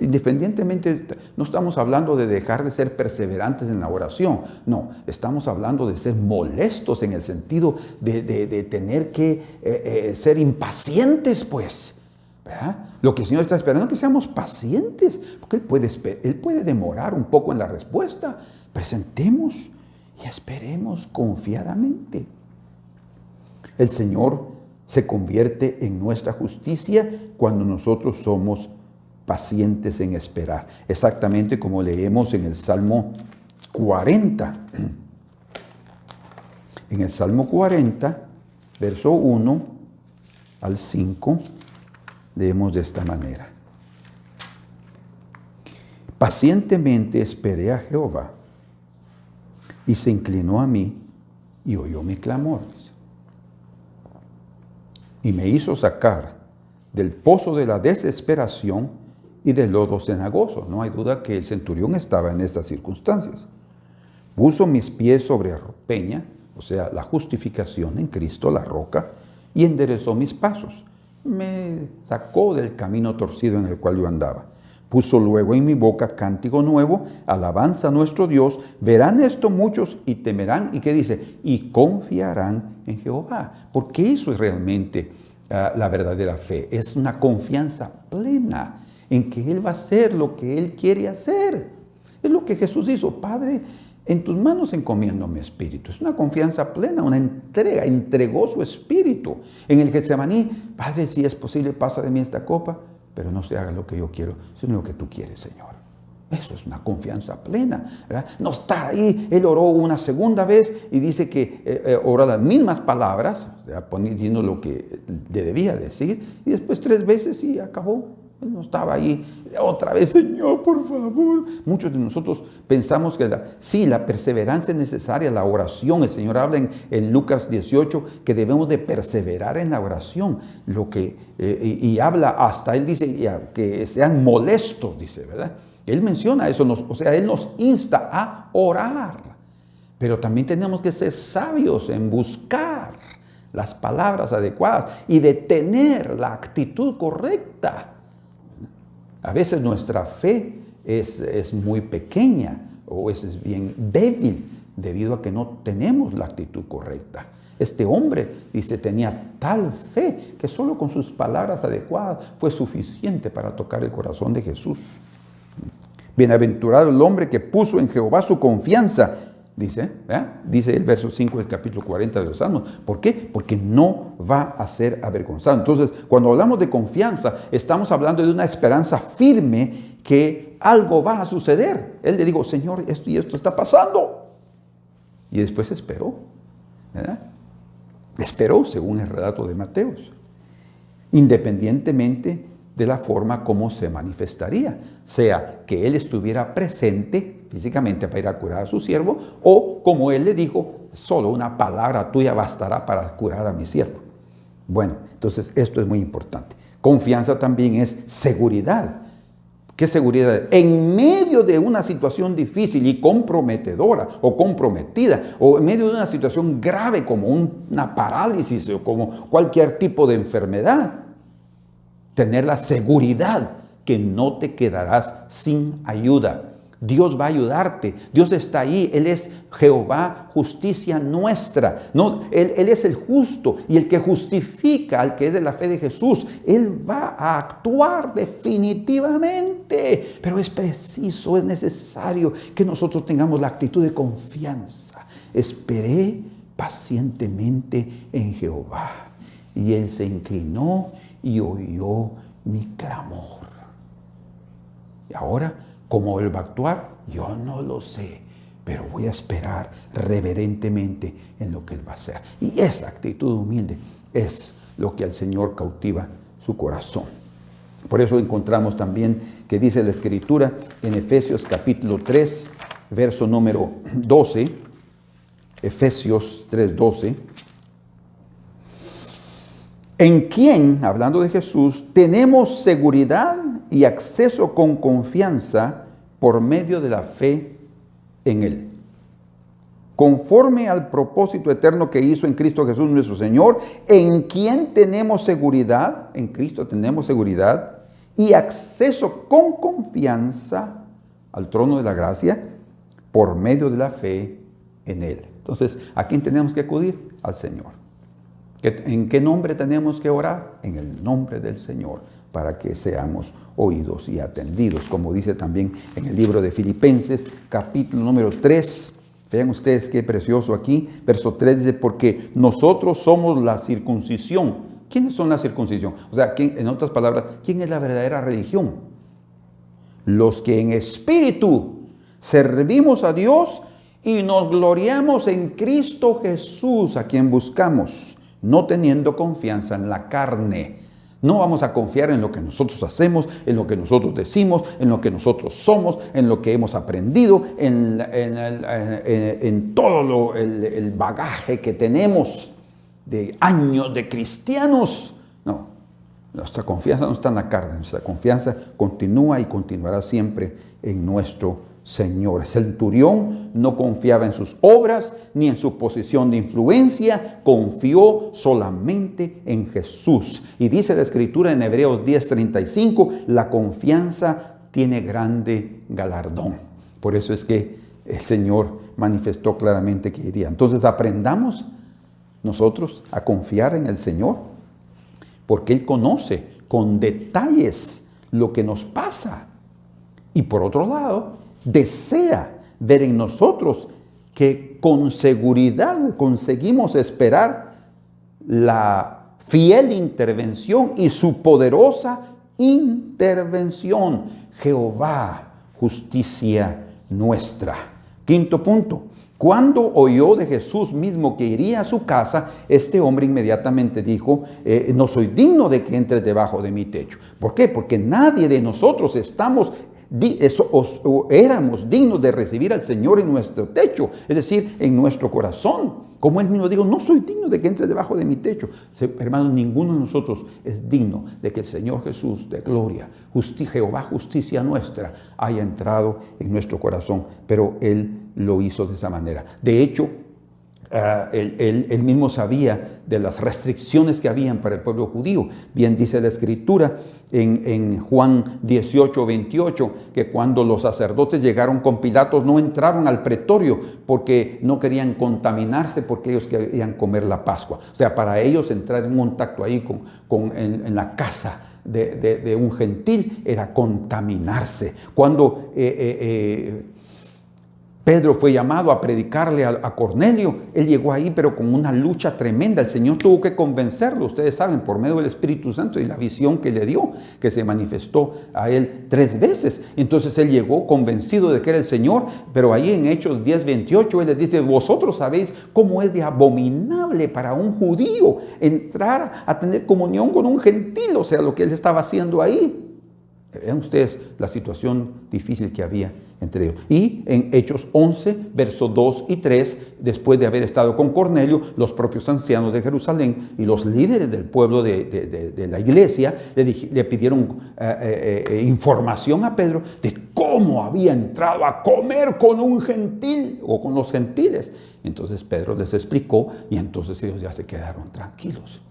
Independientemente, no estamos hablando de dejar de ser perseverantes en la oración. No, estamos hablando de ser molestos en el sentido de tener que ser impacientes, pues. ¿Verdad? Lo que el Señor está esperando es que seamos pacientes, porque Él puede demorar un poco en la respuesta. Presentemos y esperemos confiadamente. El Señor se convierte en nuestra justicia cuando nosotros somos pacientes en esperar. Exactamente como leemos en el Salmo 40. En el Salmo 40, verso 1 al 5, leemos de esta manera. Pacientemente esperé a Jehová, y se inclinó a mí y oyó mi clamor. Y me hizo sacar del pozo de la desesperación y del lodo cenagoso. No hay duda que el centurión estaba en estas circunstancias. Puso mis pies sobre peña, o sea, la justificación en Cristo, la roca, y enderezó mis pasos. Me sacó del camino torcido en el cual yo andaba. Puso luego en mi boca cántico nuevo, alabanza a nuestro Dios. Verán esto muchos y temerán. ¿Y qué dice? Y confiarán en Jehová. Porque eso es realmente la verdadera fe. Es una confianza plena en que Él va a hacer lo que Él quiere hacer. Es lo que Jesús hizo. Padre, en tus manos encomiendo mi espíritu. Es una confianza plena, una entrega. Entregó su espíritu. En el Getsemaní, Padre, si es posible, pasa de mí esta copa, pero no se haga lo que yo quiero, sino lo que tú quieres, Señor. Eso es una confianza plena, ¿verdad? No estar ahí. Él oró una segunda vez y dice que oró las mismas palabras, o sea, diciendo lo que le debía decir, y después 3 veces y acabó. Él no estaba ahí. Otra vez, Señor, por favor. Muchos de nosotros pensamos que la perseverancia es necesaria, la oración. El Señor habla en Lucas 18 que debemos de perseverar en la oración. Y habla hasta, Él dice que sean molestos, dice, ¿verdad? Él menciona eso, Él nos insta a orar. Pero también tenemos que ser sabios en buscar las palabras adecuadas y de tener la actitud correcta. A veces nuestra fe es muy pequeña o es bien débil debido a que no tenemos la actitud correcta. Este hombre, dice, tenía tal fe que solo con sus palabras adecuadas fue suficiente para tocar el corazón de Jesús. Bienaventurado el hombre que puso en Jehová su confianza, dice el verso 5 del capítulo 40 de los Salmos. ¿Por qué? Porque no va a ser avergonzado. Entonces, cuando hablamos de confianza, estamos hablando de una esperanza firme que algo va a suceder. Él le dijo, Señor, esto y esto está pasando. Y después esperó, ¿verdad? Esperó, según el relato de Mateos, independientemente de la forma como se manifestaría, sea que él estuviera presente físicamente para ir a curar a su siervo, o como él le dijo, solo una palabra tuya bastará para curar a mi siervo. Bueno, entonces esto es muy importante. Confianza también es seguridad. ¿Qué seguridad? En medio de una situación difícil y comprometedora o comprometida, o en medio de una situación grave como una parálisis o como cualquier tipo de enfermedad, tener la seguridad que no te quedarás sin ayuda. Dios va a ayudarte. Dios está ahí. Él es Jehová, justicia nuestra. No, Él es el justo y el que justifica al que es de la fe de Jesús. Él va a actuar definitivamente. Pero es preciso, es necesario que nosotros tengamos la actitud de confianza. Esperé pacientemente en Jehová y Él se inclinó y oyó mi clamor. Y ahora, ¿cómo Él va a actuar? Yo no lo sé, pero voy a esperar reverentemente en lo que Él va a hacer. Y esa actitud humilde es lo que al Señor cautiva su corazón. Por eso encontramos también que dice la Escritura en Efesios capítulo 3, verso número 12, Efesios 3:12, en quien, hablando de Jesús, tenemos seguridad y acceso con confianza por medio de la fe en Él. Conforme al propósito eterno que hizo en Cristo Jesús nuestro Señor, en quien tenemos seguridad, en Cristo tenemos seguridad y acceso con confianza al trono de la gracia por medio de la fe en Él. Entonces, ¿a quién tenemos que acudir? Al Señor. ¿En qué nombre tenemos que orar? En el nombre del Señor, para que seamos oídos y atendidos, como dice también en el libro de Filipenses, capítulo número 3. Vean ustedes qué precioso aquí, verso 3 dice, porque nosotros somos la circuncisión. ¿Quiénes son la circuncisión? O sea, en otras palabras, ¿quién es la verdadera religión? Los que en espíritu servimos a Dios y nos gloriamos en Cristo Jesús, a quien buscamos, no teniendo confianza en la carne. No vamos a confiar en lo que nosotros hacemos, en lo que nosotros decimos, en lo que nosotros somos, en lo que hemos aprendido, en todo el bagaje que tenemos de años de cristianos. No, nuestra confianza no está en la carne, nuestra confianza continúa y continuará siempre en nuestro Señor. El centurión no confiaba en sus obras ni en su posición de influencia, confió solamente en Jesús. Y dice la Escritura en Hebreos 10:35, la confianza tiene grande galardón. Por eso es que el Señor manifestó claramente que iría. Entonces aprendamos nosotros a confiar en el Señor, porque Él conoce con detalles lo que nos pasa. Y por otro lado, desea ver en nosotros que con seguridad conseguimos esperar la fiel intervención y su poderosa intervención. Jehová, justicia nuestra. Quinto punto. Cuando oyó de Jesús mismo que iría a su casa, este hombre inmediatamente dijo, no soy digno de que entres debajo de mi techo. ¿Por qué? Porque nadie de nosotros éramos dignos de recibir al Señor en nuestro techo, es decir, en nuestro corazón. Como Él mismo dijo, no soy digno de que entres debajo de mi techo. Hermanos, ninguno de nosotros es digno de que el Señor Jesús de gloria, Jehová, justicia nuestra, haya entrado en nuestro corazón. Pero Él lo hizo de esa manera. De hecho, él mismo sabía de las restricciones que habían para el pueblo judío. Bien dice la Escritura en Juan 18:28, que cuando los sacerdotes llegaron con Pilato no entraron al pretorio porque no querían contaminarse, porque ellos querían comer la Pascua. O sea, para ellos entrar en contacto ahí en la casa de un gentil era contaminarse. Cuando Pedro fue llamado a predicarle a Cornelio, él llegó ahí pero con una lucha tremenda. El Señor tuvo que convencerlo, ustedes saben, por medio del Espíritu Santo y la visión que le dio, que se manifestó a él 3 veces. Entonces él llegó convencido de que era el Señor, pero ahí en Hechos 10:28 él les dice, vosotros sabéis cómo es de abominable para un judío entrar a tener comunión con un gentil, o sea, lo que él estaba haciendo ahí. Vean ustedes la situación difícil que había entre ellos. Y en Hechos 11, versos 2 y 3, después de haber estado con Cornelio, los propios ancianos de Jerusalén y los líderes del pueblo de la iglesia le pidieron información a Pedro de cómo había entrado a comer con un gentil o con los gentiles. Entonces Pedro les explicó y entonces ellos ya se quedaron tranquilos.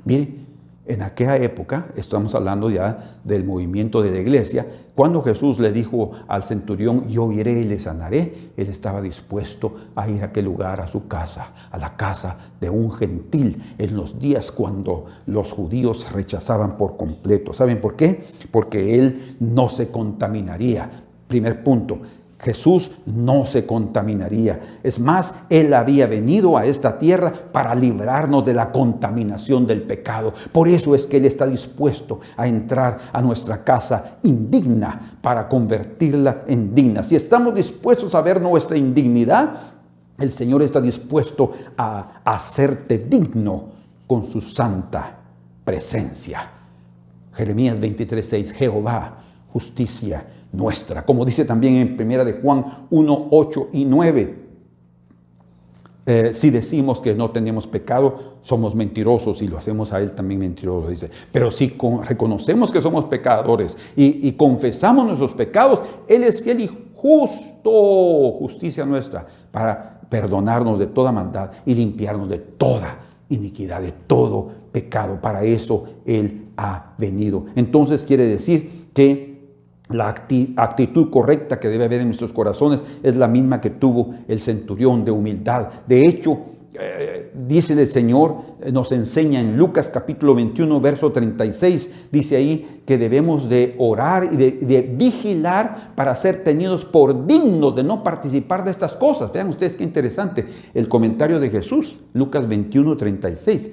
Miren, en aquella época, estamos hablando ya del movimiento de la iglesia, cuando Jesús le dijo al centurión, yo iré y le sanaré, él estaba dispuesto a ir a aquel lugar, a su casa, a la casa de un gentil, en los días cuando los judíos rechazaban por completo. ¿Saben por qué? Porque él no se contaminaría. Primer punto. Jesús no se contaminaría. Es más, Él había venido a esta tierra para librarnos de la contaminación del pecado. Por eso es que Él está dispuesto a entrar a nuestra casa indigna para convertirla en digna. Si estamos dispuestos a ver nuestra indignidad, el Señor está dispuesto a hacerte digno con su santa presencia. Jeremías 23:6, Jehová, justicia nuestra, como dice también en primera de Juan 1, 8 y 9. Si decimos que no tenemos pecado, somos mentirosos y lo hacemos a Él también mentiroso, dice. Pero si reconocemos que somos pecadores y confesamos nuestros pecados, Él es fiel y justo, justicia nuestra, para perdonarnos de toda maldad y limpiarnos de toda iniquidad, de todo pecado. Para eso Él ha venido. Entonces quiere decir que la actitud correcta que debe haber en nuestros corazones es la misma que tuvo el centurión, de humildad. De hecho, dice el Señor, nos enseña en Lucas capítulo 21, verso 36, dice ahí que debemos de orar y de vigilar para ser tenidos por dignos de no participar de estas cosas. Vean ustedes qué interesante el comentario de Jesús, Lucas 21, 36.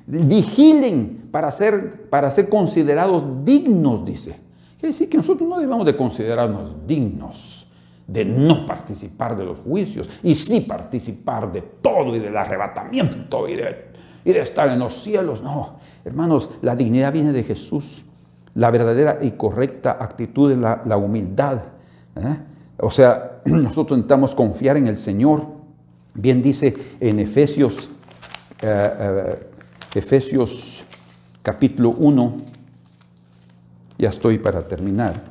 Vigilen para ser considerados dignos, dice. Quiere decir que nosotros no debemos de considerarnos dignos de no participar de los juicios, y sí participar de todo y del arrebatamiento y de estar en los cielos. No, hermanos, la dignidad viene de Jesús. La verdadera y correcta actitud es la humildad. O sea, nosotros necesitamos confiar en el Señor. Bien dice en Efesios capítulo 1, ya estoy para terminar.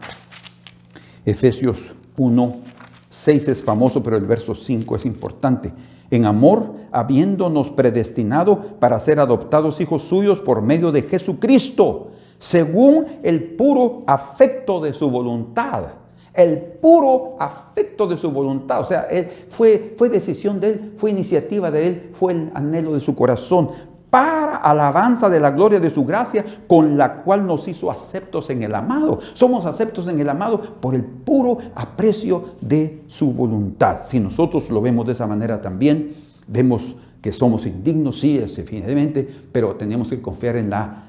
Efesios 1:6 es famoso, pero el verso 5 es importante. En amor, habiéndonos predestinado para ser adoptados hijos suyos por medio de Jesucristo, según el puro afecto de su voluntad. El puro afecto de su voluntad. O sea, fue decisión de Él, fue iniciativa de Él, fue el anhelo de su corazón, para alabanza de la gloria de su gracia, con la cual nos hizo aceptos en el amado. Somos aceptos en el amado por el puro aprecio de su voluntad. Si nosotros lo vemos de esa manera también, vemos que somos indignos, sí, evidentemente, pero tenemos que confiar en la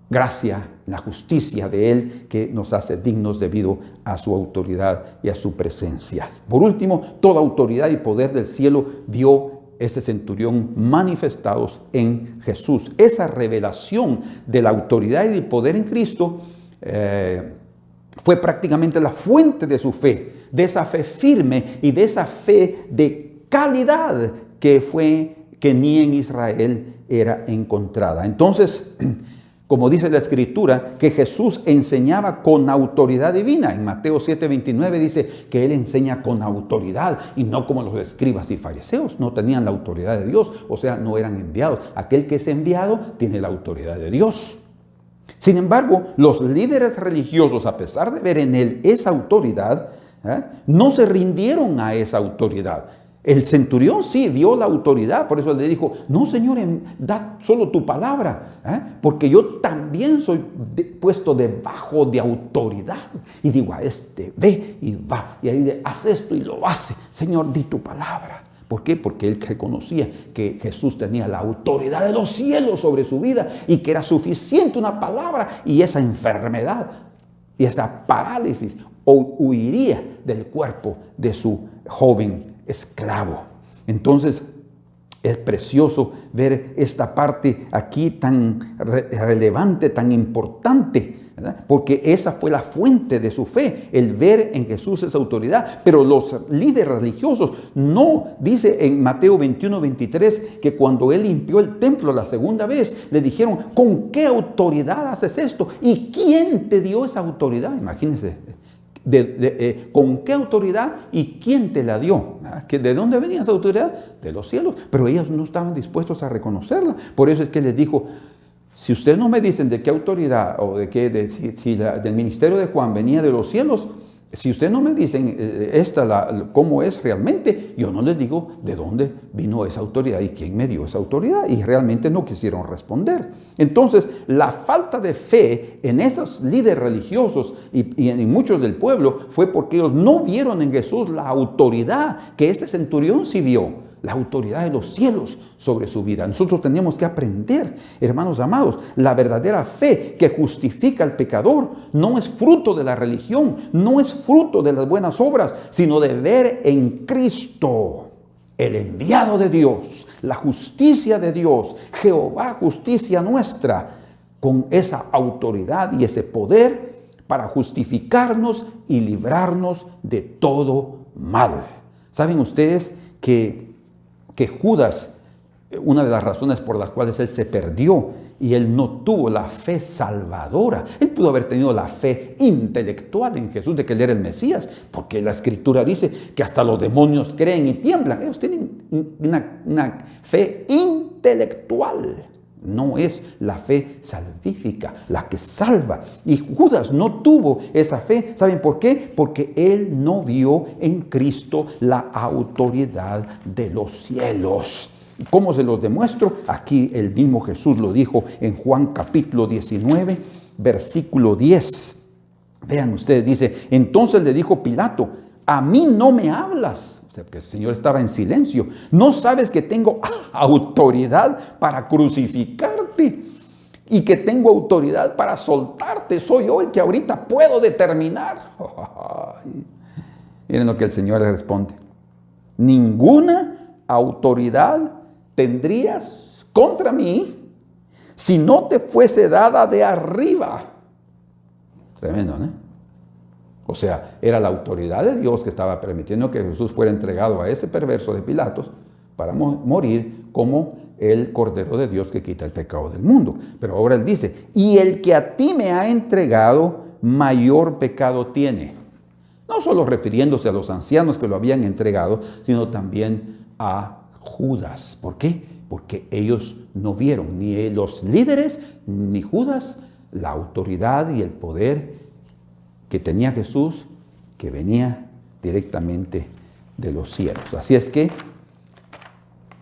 gracia, en la justicia de Él, que nos hace dignos debido a su autoridad y a su presencia. Por último, toda autoridad y poder del cielo vio ese centurión manifestados en Jesús. Esa revelación de la autoridad y del poder en Cristo fue prácticamente la fuente de su fe, de esa fe firme y de esa fe de calidad que ni en Israel era encontrada. Entonces, como dice la Escritura, que Jesús enseñaba con autoridad divina. En Mateo 7:29 dice que Él enseña con autoridad y no como los escribas y fariseos. No tenían la autoridad de Dios, o sea, no eran enviados. Aquel que es enviado tiene la autoridad de Dios. Sin embargo, los líderes religiosos, a pesar de ver en Él esa autoridad, no se rindieron a esa autoridad. El centurión sí vio la autoridad, por eso le dijo: no, Señor, da solo tu palabra, porque yo también soy puesto debajo de autoridad. Y digo a este: ve y va, y ahí hace esto y lo hace. Señor, di tu palabra. ¿Por qué? Porque él reconocía que Jesús tenía la autoridad de los cielos sobre su vida y que era suficiente una palabra, y esa enfermedad y esa parálisis huiría del cuerpo de su joven esclavo. Entonces es precioso ver esta parte aquí tan relevante, tan importante, ¿verdad? Porque esa fue la fuente de su fe, el ver en Jesús esa autoridad. Pero los líderes religiosos no, dice en Mateo 21:23, que cuando él limpió el templo la segunda vez, le dijeron: ¿con qué autoridad haces esto? ¿Y quién te dio esa autoridad? Imagínense. ¿Con qué autoridad y quién te la dio? ¿De dónde venía esa autoridad? De los cielos. Pero ellos no estaban dispuestos a reconocerla. Por eso es que les dijo: si ustedes no me dicen de qué autoridad o si del ministerio de Juan venía de los cielos, si ustedes no me dicen cómo es realmente, yo no les digo de dónde vino esa autoridad y quién me dio esa autoridad. Y realmente no quisieron responder. Entonces, la falta de fe en esos líderes religiosos y en muchos del pueblo fue porque ellos no vieron en Jesús la autoridad que este centurión sí vio. La autoridad de los cielos sobre su vida. Nosotros tenemos que aprender, hermanos amados, la verdadera fe que justifica al pecador no es fruto de la religión, no es fruto de las buenas obras, sino de ver en Cristo, el enviado de Dios, la justicia de Dios, Jehová, justicia nuestra, con esa autoridad y ese poder para justificarnos y librarnos de todo mal. ¿Saben ustedes que Judas, una de las razones por las cuales él se perdió y él no tuvo la fe salvadora? Él pudo haber tenido la fe intelectual en Jesús de que él era el Mesías, porque la Escritura dice que hasta los demonios creen y tiemblan. Ellos tienen una fe intelectual, No es la fe salvífica la que salva. Y Judas no tuvo esa fe. ¿Saben por qué? Porque él no vio en Cristo la autoridad de los cielos. ¿Cómo se los demuestro? Aquí el mismo Jesús lo dijo en Juan capítulo 19, versículo 10. Vean ustedes, dice, entonces le dijo Pilato, a mí no me hablas. O sea, que el Señor estaba en silencio. ¿No sabes que tengo autoridad para crucificarte? Y que tengo autoridad para soltarte. Soy yo el que ahorita puedo determinar. Miren lo que el Señor le responde. Ninguna autoridad tendrías contra mí si no te fuese dada de arriba. Tremendo, ¿no? O sea, era la autoridad de Dios que estaba permitiendo que Jesús fuera entregado a ese perverso de Pilatos para morir como el Cordero de Dios que quita el pecado del mundo. Pero ahora él dice, y el que a ti me ha entregado, mayor pecado tiene. No solo refiriéndose a los ancianos que lo habían entregado, sino también a Judas. ¿Por qué? Porque ellos no vieron, ni los líderes, ni Judas, la autoridad y el poder que tenía Jesús, que venía directamente de los cielos. Así es que,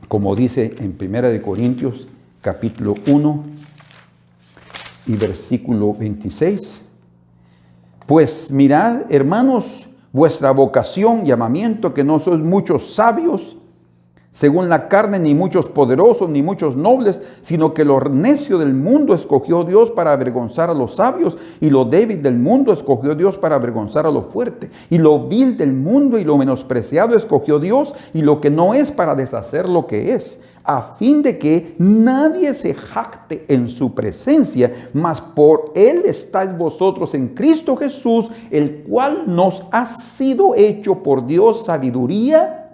como dice en 1 Corintios, capítulo 1 y versículo 26, pues mirad, hermanos, vuestra vocación, llamamiento, que no sois muchos sabios, según la carne, ni muchos poderosos, ni muchos nobles, sino que lo necio del mundo escogió Dios para avergonzar a los sabios, y lo débil del mundo escogió Dios para avergonzar a lo fuerte, y lo vil del mundo y lo menospreciado escogió Dios, y lo que no es para deshacer lo que es, a fin de que nadie se jacte en su presencia, mas por él estáis vosotros en Cristo Jesús, el cual nos ha sido hecho por Dios sabiduría,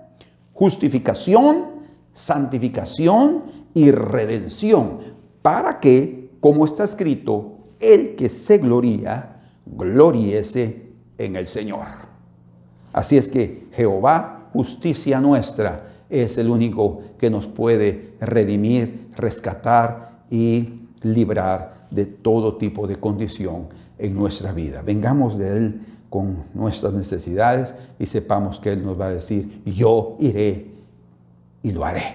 justificación, santificación y redención, para que, como está escrito, el que se gloría, gloriese en el Señor. Así es que Jehová, justicia nuestra, es el único que nos puede redimir, rescatar y librar de todo tipo de condición en nuestra vida. Vengamos de Él con nuestras necesidades y sepamos que Él nos va a decir, yo iré y lo haré.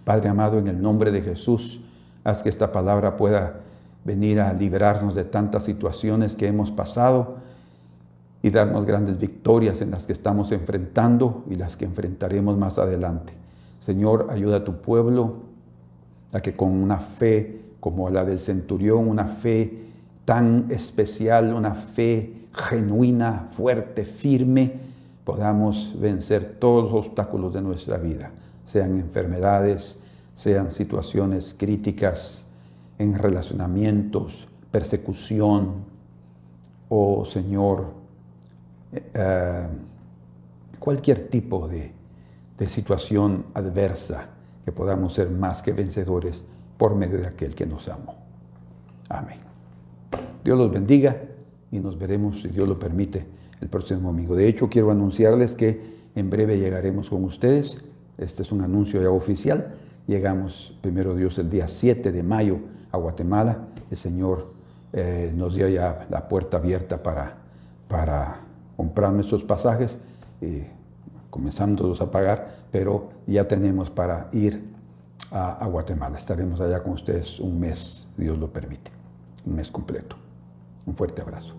Padre amado, en el nombre de Jesús, haz que esta palabra pueda venir a librarnos de tantas situaciones que hemos pasado y darnos grandes victorias en las que estamos enfrentando y las que enfrentaremos más adelante. Señor, ayuda a tu pueblo a que con una fe como la del centurión, una fe tan especial, una fe genuina, fuerte, firme, podamos vencer todos los obstáculos de nuestra vida, sean enfermedades, sean situaciones críticas en relacionamientos, persecución, o Señor, cualquier tipo de situación adversa, que podamos ser más que vencedores por medio de aquel que nos amó. Amén. Dios los bendiga y nos veremos, si Dios lo permite, el próximo domingo. De hecho, quiero anunciarles que en breve llegaremos con ustedes. Este es un anuncio ya oficial. Llegamos, primero Dios, el día 7 de mayo a Guatemala. El Señor nos dio ya la puerta abierta para comprar nuestros pasajes, comenzándolos a pagar, pero ya tenemos para ir a Guatemala. Estaremos allá con ustedes un mes, Dios lo permite, un mes completo. Un fuerte abrazo.